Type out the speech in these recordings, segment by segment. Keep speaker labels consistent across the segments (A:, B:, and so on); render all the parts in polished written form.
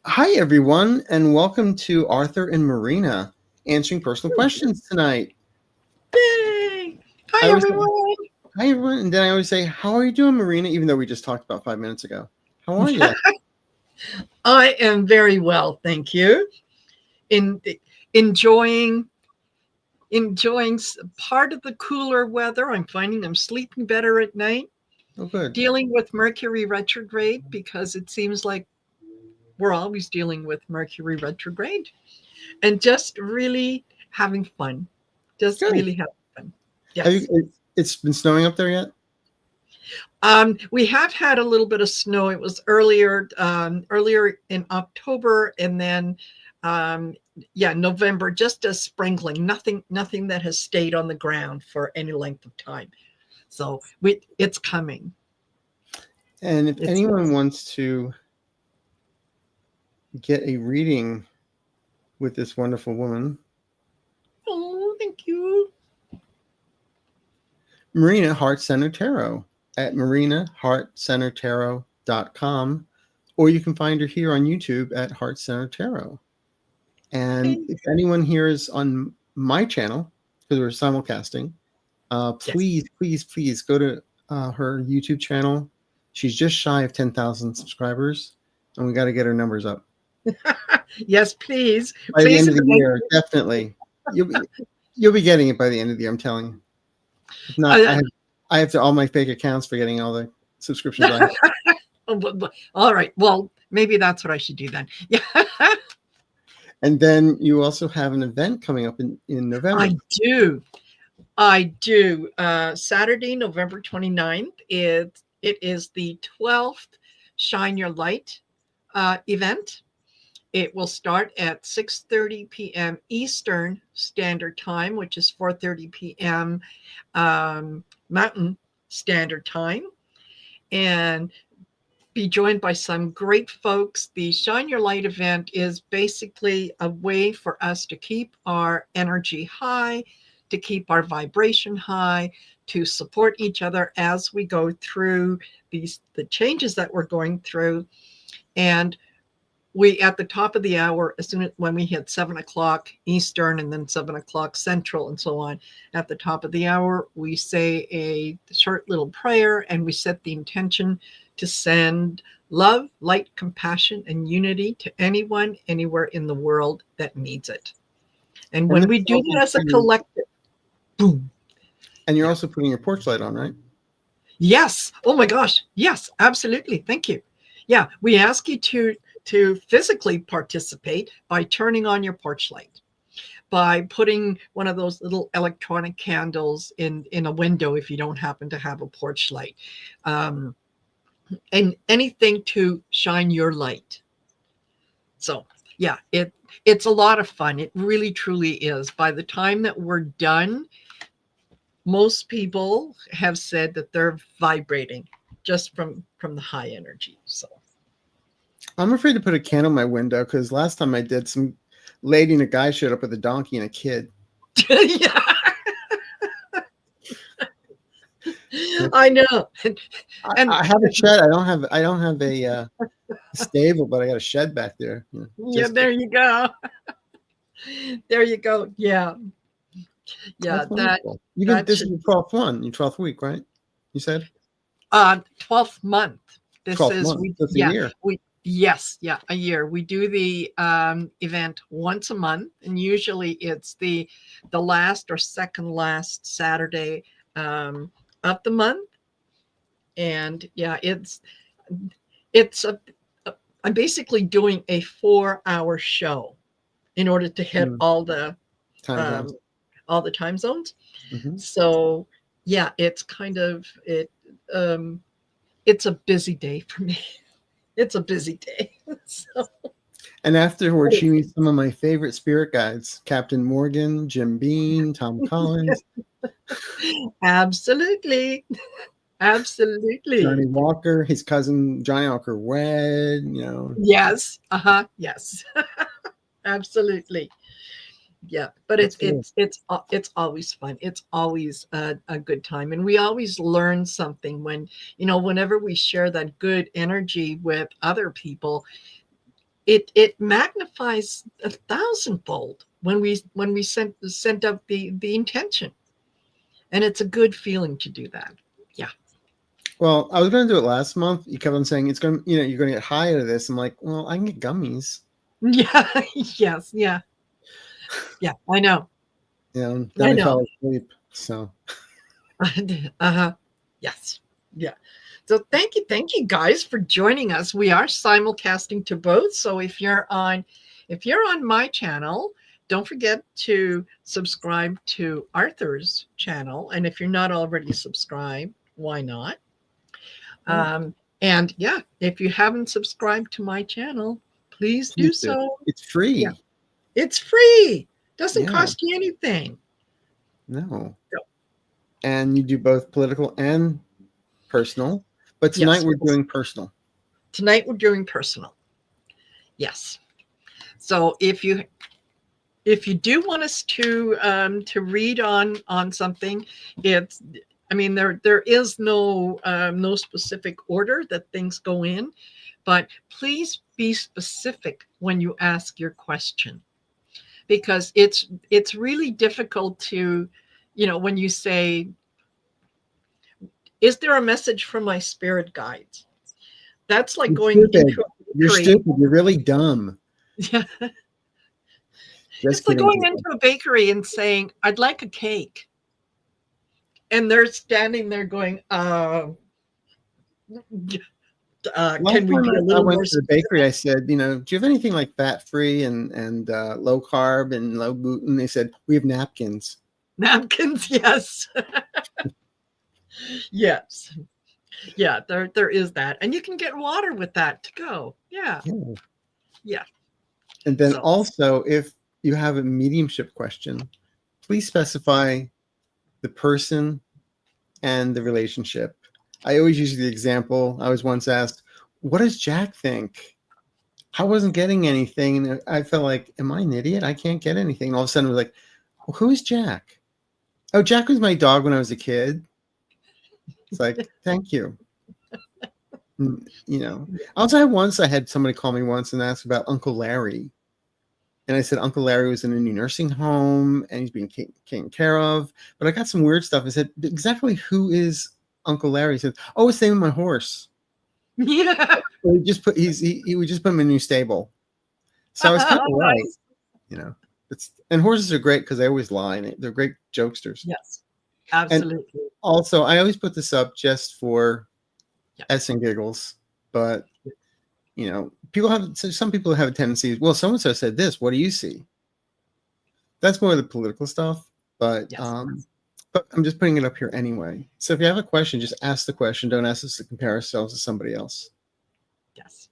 A: Hi, everyone, and welcome to Arthur and Marina answering personal questions tonight.
B: Yay!
A: I
B: Hi,
A: always say,
B: everyone.
A: hi, everyone, and then I always say, how are you doing, Marina? Even though we just talked about 5 minutes ago. How are you?
B: I am very well, thank you. In enjoying part of the cooler weather. I'm finding I'm sleeping better at night.
A: Oh, good.
B: Dealing with Mercury retrograde because it seems like we're always dealing with Mercury retrograde, and just really having fun. Just
A: Good.
B: really having fun.
A: Have you?
B: Yes.
A: It's been snowing up there yet?
B: We have had a little bit of snow. It was earlier in October, and then November, just a sprinkling. Nothing that has stayed on the ground for any length of time. So it's coming.
A: And if
B: It's
A: anyone wants to get a reading with this wonderful woman,
B: Oh, thank you.
A: Marina Heart Center Tarot at marinaheartcentertarot.com, or you can find her here on YouTube at Heart Center Tarot. And
B: Thank
A: if anyone here is on my channel, because we're simulcasting,
B: Yes.
A: please go to her YouTube channel. She's just shy of 10,000 subscribers, and we got to get her numbers up
B: Yes, please,
A: by the
B: please.
A: end of the year. Definitely, you'll be getting it by the end of the year. I'm telling you. If not,
B: Uh,
A: I have to all my fake accounts for getting all the subscriptions I have.
B: all right. Well, maybe that's what I should do then. Yeah.
A: And then you also have an event coming up in November.
B: I do. I do. Saturday, November 29th. It is the 12th Shine Your Light event. It will start at 6:30 p.m. Eastern Standard Time, which is 4:30 p.m. Mountain Standard Time, and be joined by some great folks. The Shine Your Light event is basically a way for us to keep our energy high, to keep our vibration high, to support each other as we go through the changes that we're going through. And we at the top of the hour, as soon as when we hit 7 o'clock Eastern and then 7 o'clock Central and so on, at the top of the hour, we say a short little prayer and we set the intention to send love, light, compassion, and unity to anyone, anywhere in the world that needs it. And
A: And
B: when
A: this
B: we
A: is
B: do
A: also
B: that as a
A: free.
B: collective, boom.
A: And you're
B: Yeah.
A: also putting your porch light on, right?
B: Yes. Oh my gosh. Yes, absolutely. Thank you. Yeah, we ask you to physically participate by turning on your porch light, by putting one of those little electronic candles in a window if you don't happen to have a porch light, um, and anything to shine your light. So yeah, it's a lot of fun. It really truly is. By the time that we're done, most people have said that they're vibrating just from the high energy. So
A: I'm afraid to put a candle in my window because last time I did, some lady and a guy showed up with a donkey and a kid.
B: yeah, I know. And
A: I have a shed. I don't have a stable, but I got a shed back there.
B: yeah,
A: Just
B: there you go. There you go. Yeah, yeah.
A: that's wonderful. You've been
B: That
A: this is
B: should
A: your 12th one, your 12th week, right? You said
B: 12th month. This
A: 12th
B: is
A: month.
B: we
A: That's a
B: yeah,
A: year.
B: we yes, yeah, a year. We do the event once a month, and usually it's the last or second last Saturday of the month. And yeah, it's I'm basically doing a 4-hour show in order to hit
A: Mm, time
B: um,
A: zones.
B: all the time zones.
A: Hmm.
B: So yeah, um, it's a busy day for me. It's a busy day. So,
A: And afterwards, she meets some of my favorite spirit guides: Captain Morgan, Jim Beam, Tom Collins,
B: absolutely, absolutely.
A: Johnny Walker, his cousin Johnny Walker Wed.
B: Yes. Uh-huh. Yes. Absolutely. Yeah, but
A: That's cool.
B: it's always fun. It's always a good time, and we always learn something whenever we share that good energy with other people. it magnifies 1,000-fold when we sent up the intention, and it's a good feeling to do that. Yeah.
A: Well, I was going to do it last month. You kept on saying it's going to, you're going to get high out of this. I'm like, well, I can get gummies.
B: Yeah. Yes. Yeah. Yeah. I know.
A: Then
B: I
A: I
B: know.
A: fell asleep. So
B: Uh-huh. Yes. Yeah. So thank you guys for joining us. We are simulcasting to both. So if you're on my channel, don't forget to subscribe to Arthur's channel. And if you're not already subscribed, why not? And yeah, if you haven't subscribed to my channel, please do
A: please do.
B: so.
A: It's
B: Yeah.
A: free.
B: It's free. Doesn't
A: Yeah.
B: cost you anything.
A: No.
B: No.
A: And you do both political and personal. But tonight
B: Yes.
A: we're doing personal.
B: Tonight we're doing personal. Yes. So if you do want us to read on something, it's, I mean, there is no specific order that things go in, but please be specific when you ask your question, because it's really difficult to, when you say, is there a message from my spirit guides? That's like
A: You're
B: going
A: stupid.
B: into a
A: You're
B: bakery.
A: stupid. You're really dumb.
B: Yeah.
A: Just
B: It's like
A: kidding.
B: going into a bakery and saying, I'd like a cake. And they're standing there going,
A: Last
B: can we
A: time
B: be a
A: I
B: little
A: went
B: more
A: to the bakery, I said, do you have anything like fat-free and low carb and low gluten? They said, we have napkins.
B: napkins? Yes. Yes. Yeah, there is that. And you can get water with that to go. Yeah.
A: Yeah.
B: Yeah.
A: And then
B: So
A: also, if you have a mediumship question, please specify the person and the relationship. I always use the example. I was once asked, what does Jack think? I wasn't getting anything. And I felt like, am I an idiot? I can't get anything. And all of a sudden, I was like, well, who is Jack? Oh, Jack was my dog when I was a kid. It's like, thank you. I had somebody call me once and ask about Uncle Larry. And I said, Uncle Larry was in a new nursing home and he's being taken care of. But I got some weird stuff. I said, exactly who is Uncle Larry? He said, oh, it's the name of my horse.
B: yeah.
A: We just put we just put him in a new stable. So I was kind of right,
B: Nice.
A: And horses are great because they always lie and they're great jokesters.
B: Yes.
A: And
B: Absolutely.
A: also, I always put this up just for
B: Yeah.
A: s and giggles, but some people have a tendency. Well, so and so said this. What do you see? That's more of the political stuff, but
B: Yes.
A: but I'm just putting it up here anyway. So if you have a question, just ask the question. Don't ask us to compare ourselves to somebody else.
B: Yes.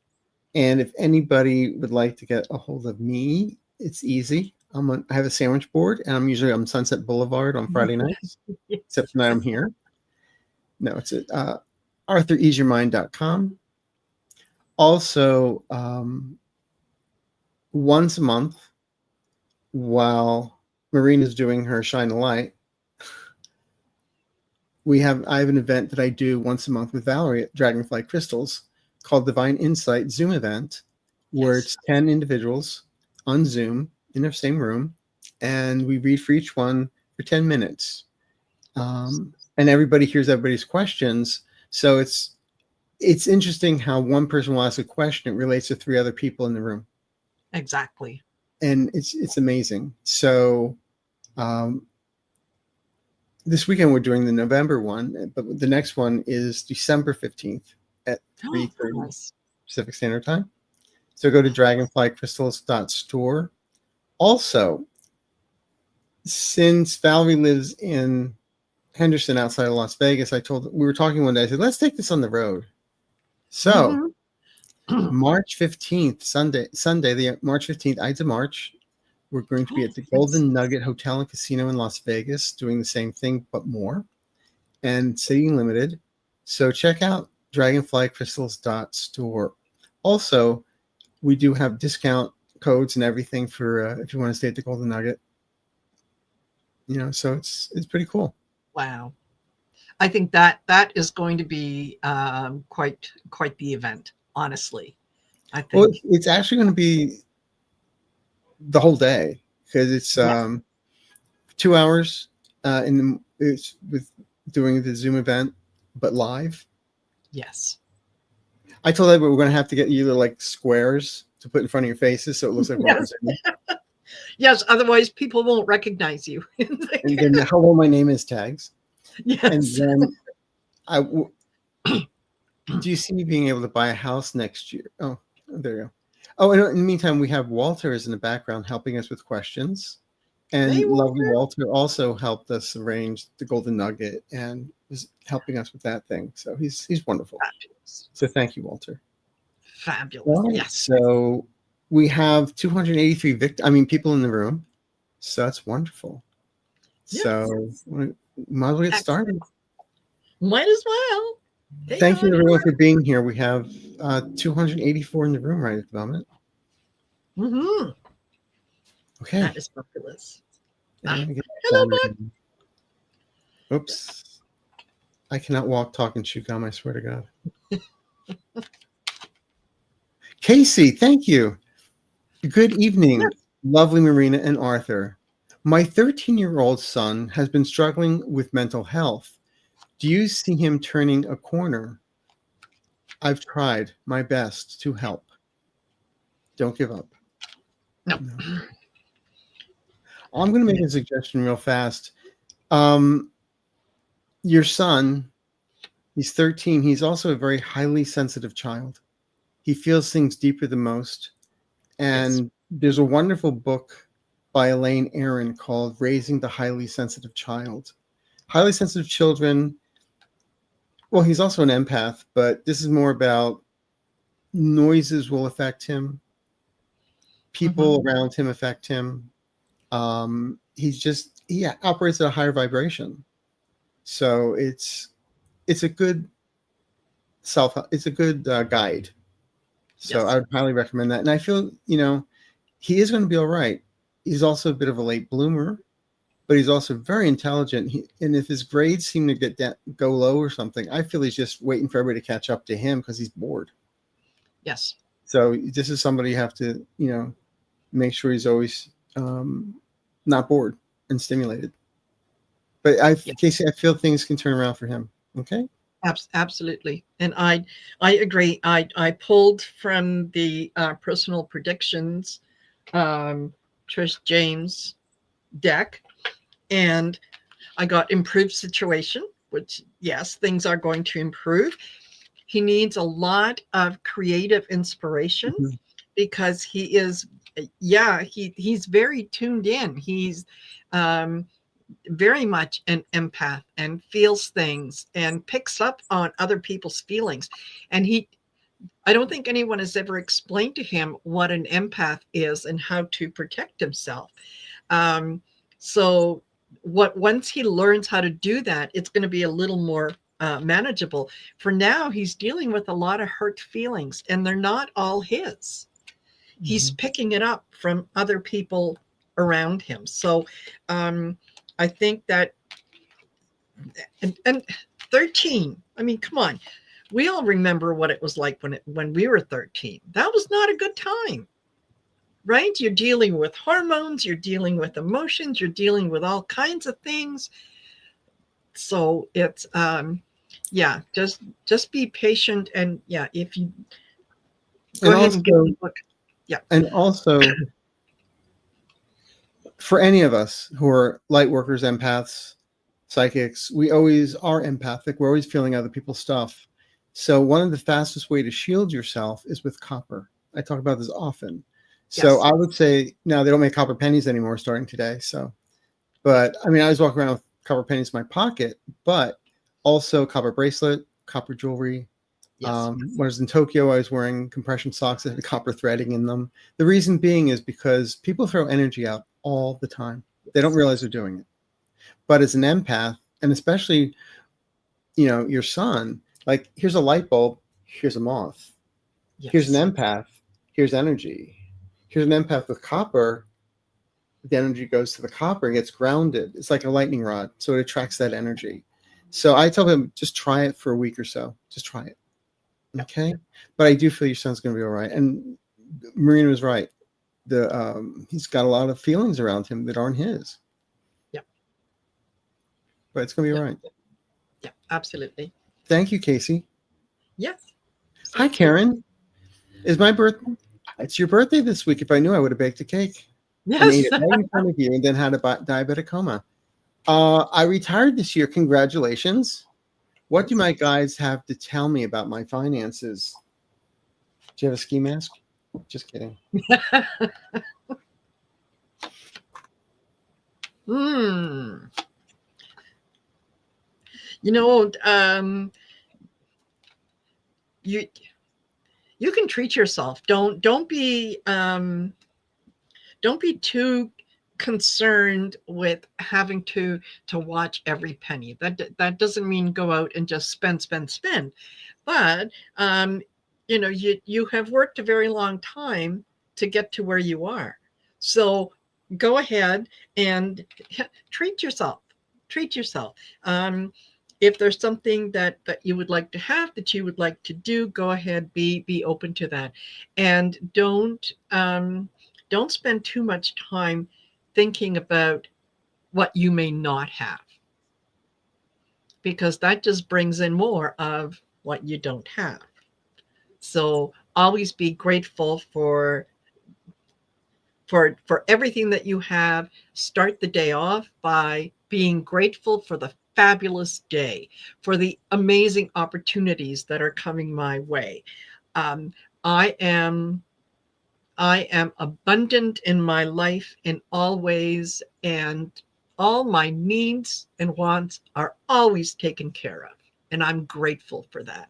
A: And if anybody would like to get a hold of me, it's easy. I have a sandwich board, and I'm usually on Sunset Boulevard on Friday nights.
B: Yes.
A: Except tonight I'm here. No, it's at arthureaseyourmind.com. Also, once a month, while Marina's doing her Shine a Light, I have an event that I do once a month with Valerie at Dragonfly Crystals called Divine Insight Zoom event, where it's 10 individuals on Zoom in the same room, and we read for each one for 10 minutes. And everybody hears everybody's questions. So it's interesting how one person will ask a question. It relates to 3 other people in the room.
B: Exactly.
A: And it's amazing. So this weekend we're doing the November one, but the next one is December 15th at 3:30
B: Nice.
A: Pacific Standard Time. So go to dragonflycrystals.store. Also, since Valerie lives in Henderson outside of Las Vegas, we were talking one day, I said, let's take this on the road. So March 15th, Sunday, the March 15th, Ides of March, we're going to be at the Golden Nugget Hotel and Casino in Las Vegas, doing the same thing, but more, and seating limited. So check out dragonflycrystals.store. Also, we do have discount codes and everything for if you want to stay at the Golden Nugget. So it's pretty cool.
B: Wow. I think that is going to be quite the event, honestly. I
A: Well,
B: think.
A: it's actually going to be the whole day because it's
B: Yes.
A: 2 hours it's with doing the Zoom event, but live.
B: Yes.
A: I told everybody we're going to have to get you like squares to put in front of your faces so it looks like we're on
B: Yes.
A: Zoom.
B: Yes. Otherwise, people won't recognize you.
A: And then hello, my name is tags. And
B: Yes.
A: then do you see me being able to buy a house next year? Oh, there you go. Oh, and in the meantime, we have Walter is in the background helping us with questions.
B: Hey,
A: And lovely
B: Walter.
A: Walter also helped us arrange the Golden Nugget and was helping us with that thing. So he's wonderful.
B: Fabulous.
A: So thank you, Walter.
B: Fabulous.
A: All right.
B: Yes.
A: So we have 283 people in the room. So that's wonderful.
B: Yes.
A: So we might as well get started.
B: Might as well. Hey,
A: Thank you
B: honey.
A: everyone for being here. We have 284 in the room right at the moment.
B: Mm-hmm.
A: Okay.
B: That is fabulous.
A: Hello,
B: Hello, bud.
A: Oops. I cannot walk, talk, and chew gum, I swear to God. Casey, thank you. Good evening,
B: Yes.
A: lovely Marina and Arthur. My 13-year-old son has been struggling with mental health. Do you see him turning a corner? I've tried my best to help. Don't give up.
B: No.
A: I'm going to make a suggestion real fast. Your son, he's 13. He's also a very highly sensitive child. He feels things deeper than most.
B: Yes.
A: And there's a wonderful book by Elaine Aron called Raising the Highly Sensitive Child. Highly sensitive children, well, he's also an empath, but this is more about noises will affect him. People around him affect him. He operates at a higher vibration. So it's a good guide. So
B: Yes.
A: I would highly recommend that. And I feel, he is going to be all right. He's also a bit of a late bloomer, but he's also very intelligent. And if his grades seem to go low or something, I feel he's just waiting for everybody to catch up to him because he's bored.
B: Yes.
A: So this is somebody you have to, make sure he's always not bored and stimulated. But Casey, I feel things can turn around for him. Okay.
B: Absolutely. And I agree. I pulled from the personal predictions Trish James deck, and I got improved situation, which yes, things are going to improve. He needs a lot of creative inspiration because he's very tuned in. He's very much an empath and feels things and picks up on other people's feelings. And I don't think anyone has ever explained to him what an empath is and how to protect himself. So once he learns how to do that, it's going to be a little more manageable. For now, he's dealing with a lot of hurt feelings, and they're not all his. He's picking it up from other people around him. So I think that, and 13, I mean, come on. We all remember what it was like when we were 13. That was not a good time, right? You're dealing with hormones, you're dealing with emotions, you're dealing with all kinds of things. So it's, just be patient. And yeah, if you go ahead and give the book. Yeah.
A: And also, for any of us who are light workers, empaths, psychics, we always are empathic. We're always feeling other people's stuff. So one of the fastest way to shield yourself is with copper. I talk about this often. So
B: Yes.
A: I would say now they don't make copper pennies anymore starting today. But I mean, I was walking around with copper pennies in my pocket, but also copper bracelet, copper jewelry.
B: Yes.
A: When I was in Tokyo, I was wearing compression socks that had copper threading in them. The reason being is because people throw energy out all the time. They don't realize they're doing it. But as an empath, and especially, your son, like here's a light bulb, here's a moth.
B: Yes.
A: Here's an empath, here's energy. Here's an empath with copper. The energy goes to the copper and gets grounded. It's like a lightning rod. So it attracts that energy. So I tell him, just try it for a week or so. Just try it. Okay, but I do feel your son's going to be all right. And Marina was right. He's got a lot of feelings around him that aren't his,
B: Yeah.
A: but it's going to be
B: Yeah.
A: all right.
B: Yeah. Absolutely.
A: Thank you, Casey.
B: Yes.
A: Hi,
B: Thank you.
A: Karen. Is my birth? It's your birthday this week. If I knew, I would have baked a cake and ate
B: Yes.
A: it right in front of you, and then had a diabetic coma. I retired this year. Congratulations. What do my guys have to tell me about my finances? Do you have a ski mask? Just kidding.
B: Hmm. You know, you you can treat yourself. Don't be too concerned with having to watch every penny. That doesn't mean go out and just spend. But you know, you have worked a very long time to get to where you are. So go ahead and treat yourself. Treat yourself. If there's something that you would like to have, that you would like to do, go ahead, be open to that, and don't spend too much time thinking about what you may not have, because that just brings in more of what you don't have. So always be grateful for everything that you have. Start the day off by being grateful for the fabulous day, for the amazing opportunities that are coming my way. Um, I am I am abundant in my life in all ways, and all my needs and wants are always taken care of. And I'm grateful for that.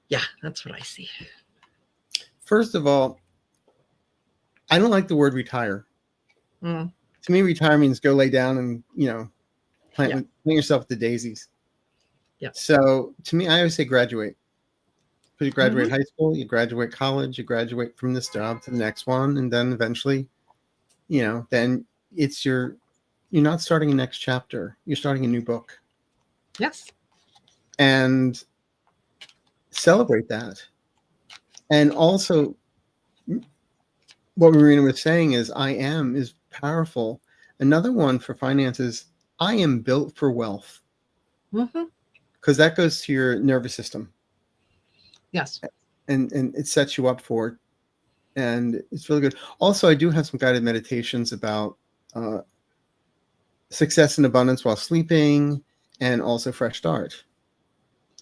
B: Yeah, that's what I see.
A: First of all, I don't like the word retire.
B: Mm,
A: To me, retire means go lay down and
B: yeah,
A: plant yourself with the daisies.
B: yeah.
A: So to me, I always say graduate. Because you graduate
B: Hmm.
A: high school, you graduate college, you graduate from this job to the next one, and then eventually, then it's you're not starting a next chapter. You're starting a new book,
B: Yes.
A: and celebrate that. And also, what Marina was saying is, I am is powerful. Another one for finances, I am built for wealth,
B: Hmm.
A: because that goes to your nervous system,
B: Yes.
A: and it sets you up for it. And it's really good. Also, I do have some guided meditations about uh, success and abundance while sleeping, and also fresh start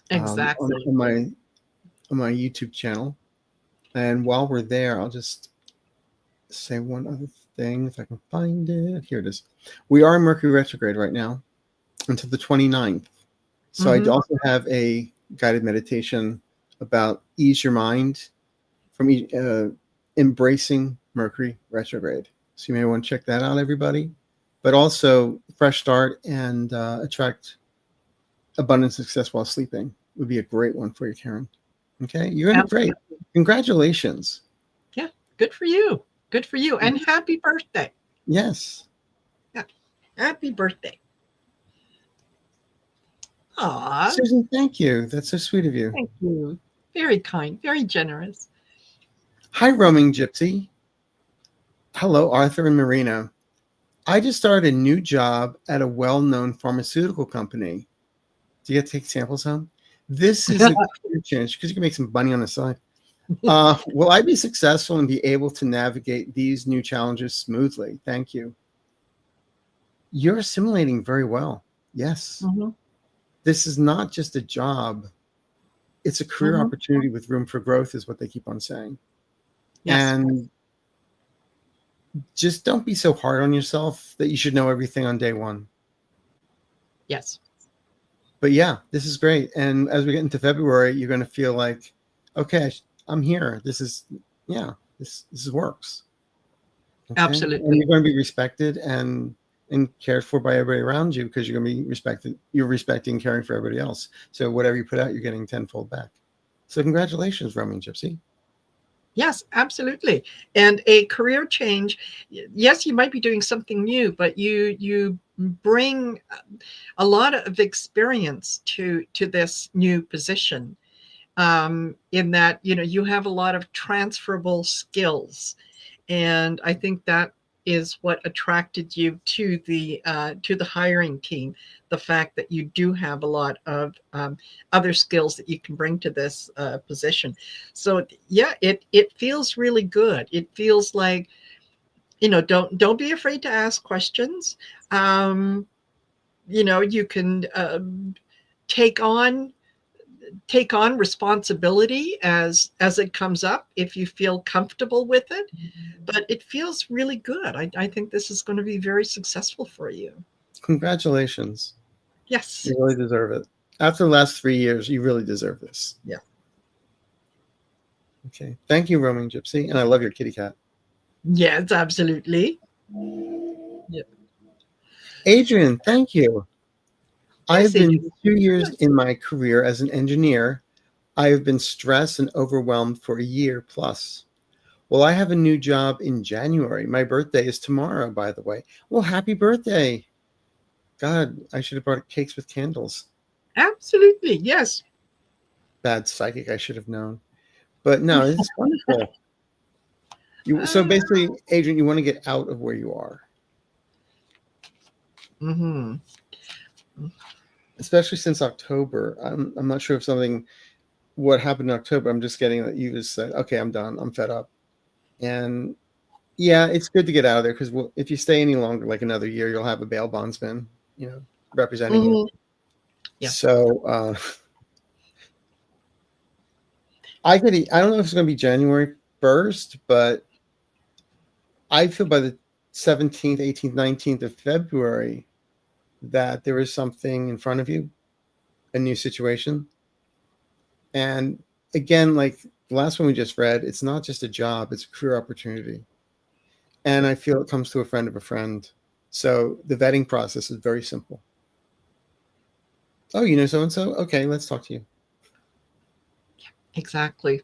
B: Exactly.
A: on my YouTube channel. And while we're there, I'll just say one other thing if I can find it. Here it is. We are in Mercury retrograde right now until the 29th. So I
B: Hmm.
A: also have a guided meditation about ease your mind from embracing Mercury retrograde. So you may want to check that out, everybody. But also, fresh start and attract abundant success while sleeping would be a great one for you, Karen. Okay, you're going to be great.
B: Absolutely.
A: Congratulations.
B: Yeah. Good for you. Good for you. And happy birthday.
A: Yes.
B: Yeah. Happy birthday. Aw,
A: Susan, thank you. That's so sweet of you.
B: thank you. Very kind, very generous.
A: Hi, Roaming Gypsy. Hello, Arthur and Marina. I just started a new job at a well known pharmaceutical company. Do you get to take samples home? This is a career change because you can make some money on the side. Will I be successful and be able to navigate these new challenges smoothly? Thank you. You're assimilating very well. Yes.
B: Mhm,
A: This is not just a job, it's a career
B: mhm.
A: opportunity with room for growth, is what they keep on saying.
B: Yes,
A: And just don't be so hard on yourself that you should know everything on day one.
B: yes,
A: But yeah, this is great. And as we get into February, you're going to feel like, okay, I'm here. Yeah, this works. Okay. And
B: absolutely.
A: you're going to be respected and cared for by everybody around you, because you're going to be respected. You're respecting, caring for everybody else. So whatever you put out, you're getting tenfold back. So congratulations, Roaming Gypsy.
B: Yes, absolutely. And a career change, yes, you might be doing something new, but you bring a lot of experience to this new position. in that, you have a lot of transferable skills. And I think that is what attracted you to the hiring team, the fact that you do have a lot of other skills that you can bring to this position. So yeah, it feels really good. It feels like, don't be afraid to ask questions. um, you can take on take on responsibility as it comes up if you feel comfortable with it. But it feels really good. I think this is going to be very successful for you.
A: Congratulations.
B: Yes.
A: You really deserve it. After the last 3 years, you really deserve this.
B: Yeah.
A: Okay. Thank you, Roaming Gypsy. And I love your kitty cat.
B: Yes, absolutely. Yeah.
A: Adrian, thank you. I
B: Yes,
A: have been
B: Adrian.
A: 2 years in my career as an engineer. I have been stressed and overwhelmed for a year plus. Well, I have a new job in January. My birthday is tomorrow, by the way. Well, happy birthday. God, I should have brought cakes with candles.
B: Absolutely. Yes.
A: Bad psychic, I should have known. But no, this is wonderful. So
B: Uh,
A: basically, Adrian, you want to get out of where you are,
B: mhm.
A: especially since October. I'm not sure if what happened in October. I'm just getting that you just said, okay, I'm done. I'm fed up. And yeah, it's good to get out of there because if you stay any longer, like another year, you'll have a bail bondsman, representing you.
B: Mhm. Yeah.
A: So I don't know if it's going to be January 1st, but I feel by the 17th, 18th, 19th of February that there is something in front of you, a new situation. And again, like the last one we just read, it's not just a job, it's a career opportunity. And I feel it comes to a friend of a friend. So the vetting process is very simple. Oh, you know so and so? Okay, let's talk to you.
B: Exactly.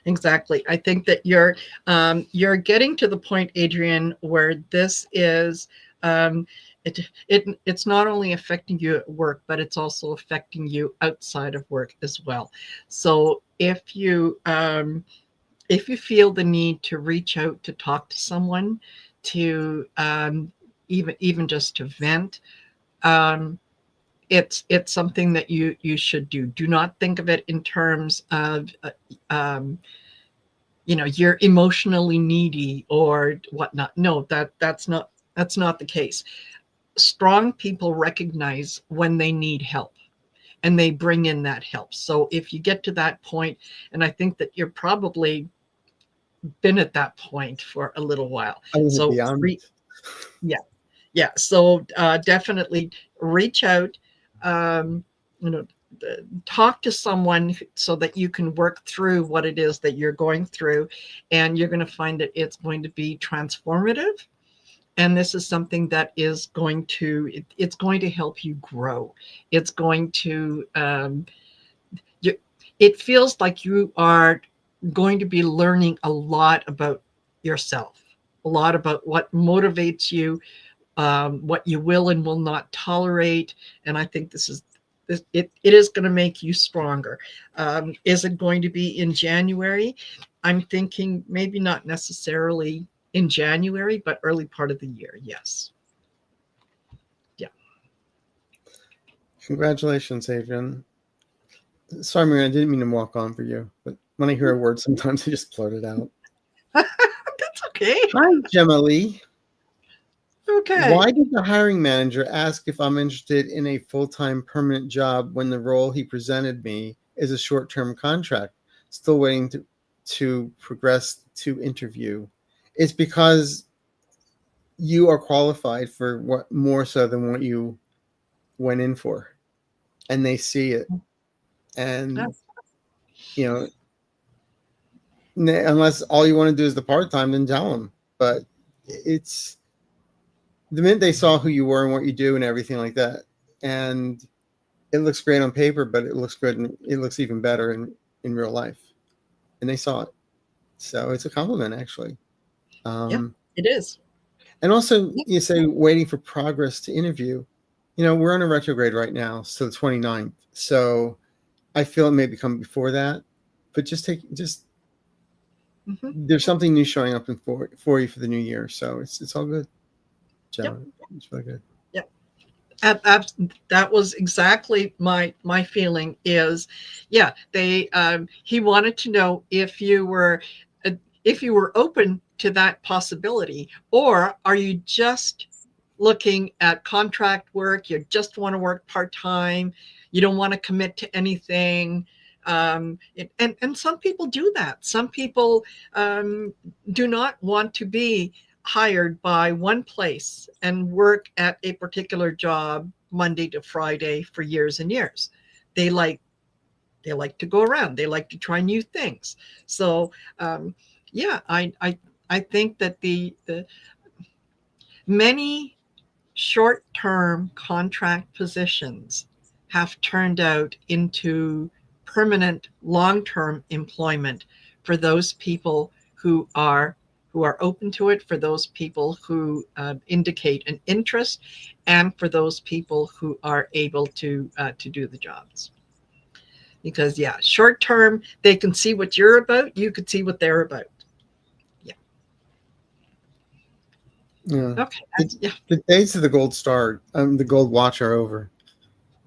B: Exactly. I think that you're getting to the point, Adrian, where this is um, it's not only affecting you at work, but it's also affecting you outside of work as well. So if you feel the need to reach out to talk to someone, to even just to vent, um, it's something that you should do. Do not think of it in terms of um, you're emotionally needy or whatnot. No, that's not the case. Strong people recognize when they need help, and they bring in that help. So if you get to that point, and I think that you're probably been at that point for a little while.
A: I was
B: So
A: beyond.
B: yeah, yeah. So definitely reach out. Um, you know, talk to someone so that you can work through what it is that you're going through, and you're going to find that it's going to be transformative. And this is something that is it's going to help you grow. It's going to you, it feels like you are going to be learning a lot about yourself, a lot about what motivates you, what you will and will not tolerate. And I think it is going to make you stronger. Is it going to be in January? I'm thinking maybe not necessarily in January, but early part of the year. Yes. Yeah.
A: Congratulations, Adrian. Sorry, Maria, I didn't mean to walk on for you, but when I hear a word, sometimes I just blurt it out.
B: That's okay.
A: Hi, Gemma Lee.
B: Okay.
A: Why did the hiring manager ask if I'm interested in a full-time permanent job when the role he presented me is a short-term contract? Still waiting to progress to interview. It's because you are qualified for what more so than what you went in for, and they see it. And you know, unless all you want to do is the part-time, then tell them. But it's the minute they saw who you were and what you do and everything like that, and it looks great on paper, but it looks good and it looks even better in real life, and they saw it. So it's a compliment, actually.
B: Yeah,
A: um,
B: it is.
A: and also
B: Yeah.
A: you say waiting for progress to interview. We're on a retrograde right now, so the 29th. So I feel it may come before that. but just
B: Mhm.
A: there's something new showing up for you for the new year. So it's all good,
B: Yep.
A: Joe. It's really good.
B: Yep. That was exactly my feeling. Is yeah, they he wanted to know uh, if you were open to that possibility, or are you just looking at contract work? You just want to work part time. You don't want to commit to anything. And some people do that. Some people do not want to be hired by one place and work at a particular job Monday to Friday for years and years. They like they like to go around. They like to try new things. So yeah, I think that the many short-term contract positions have turned out into permanent long-term employment for those people who are open to it, for those people who indicate an interest, and for those people who are able to do the jobs. Because yeah, short term they can see what you're about, you could see what they're about. Yeah.
A: Yeah.
B: Okay.
A: The,
B: Yeah.
A: the days of the gold star, the gold watch are over.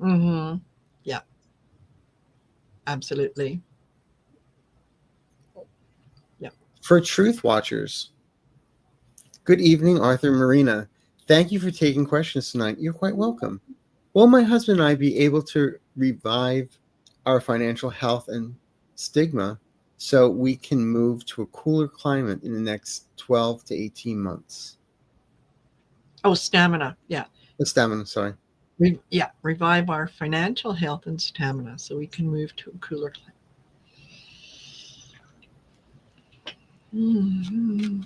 B: Mm-hmm. Yeah. Absolutely. Yeah.
A: For truth watchers, good evening, Arthur Marina. Thank you for taking questions tonight. You're quite welcome. Will my husband and I be able to revive our financial health and stigma so we can move to a cooler climate in the next 12 to 18 months?
B: Oh, stamina. Yeah.
A: Stamina, sorry.
B: Yeah. Revive our financial health and stamina so we can move to a cooler climate. Mm-hmm.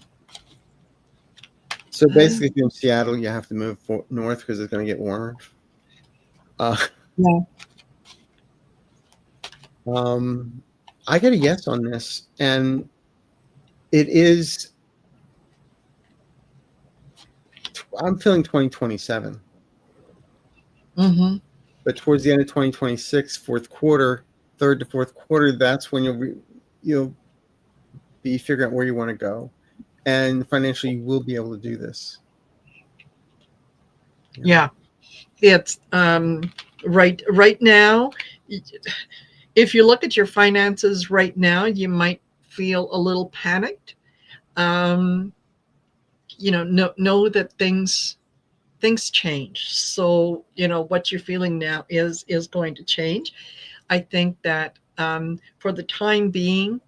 A: So basically, if you're in Seattle, you have to move north because it's going to get warmer. Uh,
B: Yeah.
A: I get a yes on this, and it is. I'm feeling 2027,
B: Mm-hmm.
A: but towards the end of 2026, fourth quarter, third to fourth quarter, that's when you'll be figuring out where you want to go, and financially, you will be able to do this.
B: Yeah. It's right now. If you look at your finances right now, you might feel a little panicked. Um, know that things change. So what you're feeling now is going to change. I think that for the time being,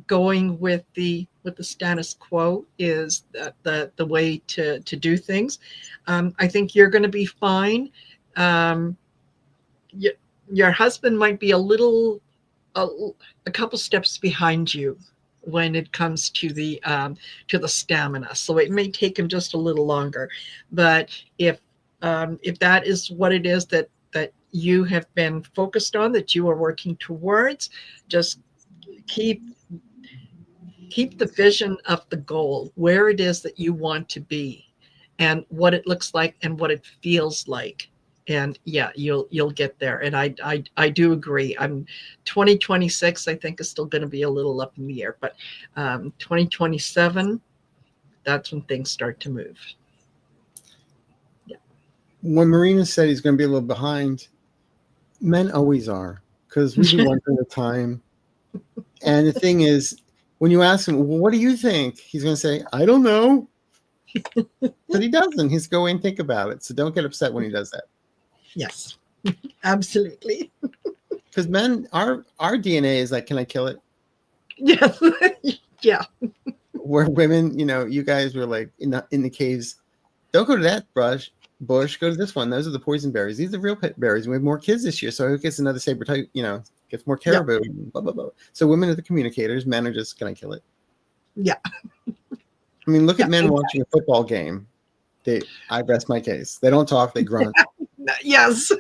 B: going with the status quo is the way to do things. I think you're going to be fine. Um, y- your husband might be a, a couple steps behind you when it comes to the stamina. So it may take him just a little longer. But if that is what it is that you have been focused on, that you are working towards, just keep keep the vision of the goal, where it is that you want to be, and what it looks like and what it feels like. And yeah, you'll get there. And I do agree. I'm 2026, I think, is still going to be a little up in the air, but 2027, that's when things start to move. Yeah.
A: When Marina said he's going to be a little behind, men always are because we do one thing at a time. And the thing is, when you ask him, well, what do you think? He's going to say, I don't know. But he doesn't. He's going and think about it. So don't get upset when he does that.
B: Yes, absolutely.
A: Because men, our DNA is like, can I kill it?
B: Yes. Yeah.
A: Where women, you guys were like in the caves. Don't go to that bush. Go to this one. Those are the poison berries. These are real pet berries. We have more kids this year, so who gets another saber type? Gets more
B: Yeah.
A: caribou. Blah blah blah. So women are the communicators. Men are just, can I kill it?
B: Yeah.
A: I mean, look
B: Yeah.
A: at men
B: Exactly.
A: watching a football game. I rest my case. They don't talk. They grunt.
B: Yes.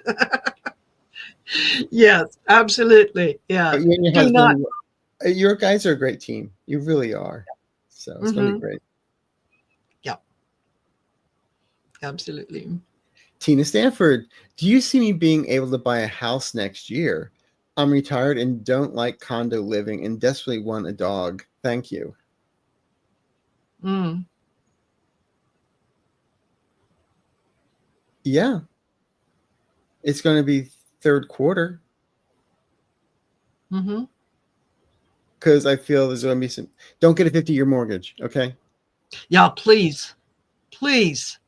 B: Yes, absolutely. Yeah.
A: But you and your
B: Do not.
A: husband, your guys are a great team. You really are. So it's going to be
B: Hmm.
A: great.
B: Yeah, absolutely.
A: Tina Stanford, do you see me being able to buy a house next year? I'm retired and don't like condo living and desperately want a dog. Thank you.
B: Mm.
A: Yeah, it's going to be third quarter
B: Mm-hmm.
A: because I feel there's going to be some. Don't get a 50-year mortgage, okay?
B: Yeah, please. Please.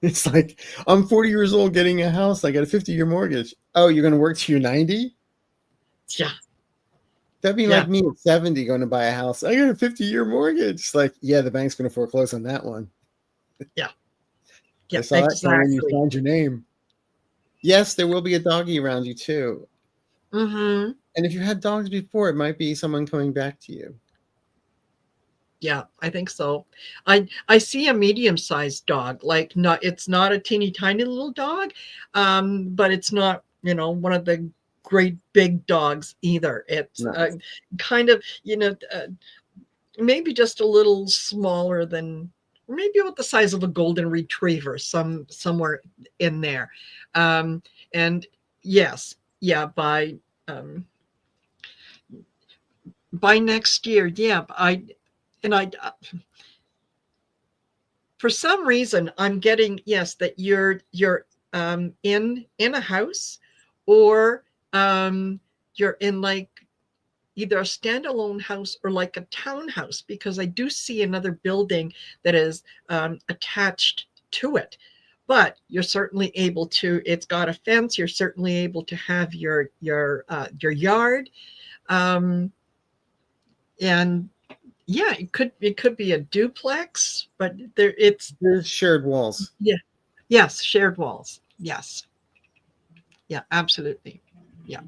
A: It's like I'm 40 years old getting a house. I got a 50-year mortgage. Oh, you're going to work till you're 90?
B: Yeah.
A: That'd be
B: Yeah.
A: like me at 70 going to buy a house. I got a 50-year mortgage. It's like, yeah, the bank's going to foreclose on that one.
B: Yeah.
A: I
B: Yeah.
A: saw that coming when you
B: Exactly.
A: signed your name. Yes, there will be a doggy around you too.
B: Mm-hmm.
A: And if you had dogs before, it might be someone coming back to you.
B: Yeah, I think so. I see a medium-sized dog, like not it's not a teeny tiny little dog, but it's not, one of the great big dogs either. It's
A: No.
B: kind of, maybe just a little smaller than, maybe about the size of a golden retriever, somewhere in there. Um, and yes, yeah, by next year, yeah, and I for some reason I'm getting, yes, that you're in a house, or you're in like either a standalone house or like a townhouse, because I do see another building that is attached to it. But you're certainly able to, it's got a fence, you're certainly able to have your yard. um and yeah, it could be a duplex, but it's,
A: There's shared walls.
B: yeah. Yes, shared walls. Yes. Yeah, absolutely. Yeah.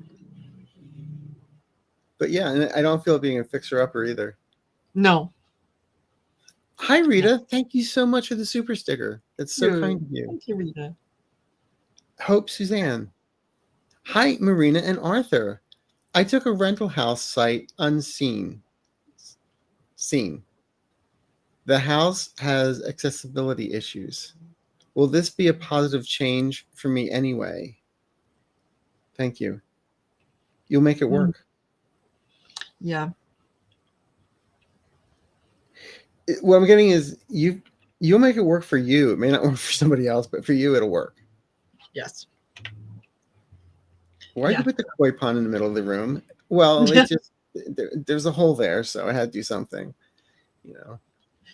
A: But yeah, and I don't feel being a fixer upper either.
B: No.
A: Hi,
B: Yeah.
A: Rita. Thank you so much for the super sticker. That's so kind
B: You.
A: of you.
B: Thank you, Rita.
A: Hope Suzanne. Hi, Marina and Arthur. I took a rental house site unseen. Seen. The house has accessibility issues. Will this be a positive change for me anyway? Thank you. You'll make it
B: Mm,
A: work.
B: yeah.
A: What I'm getting is you'll make it work for you. It may not work for somebody else, but for you it'll work.
B: Yes.
A: Why'd you
B: Yeah.
A: put the koi pond in the middle of the room? Well, it just there's a hole there, so I had to do something. You know.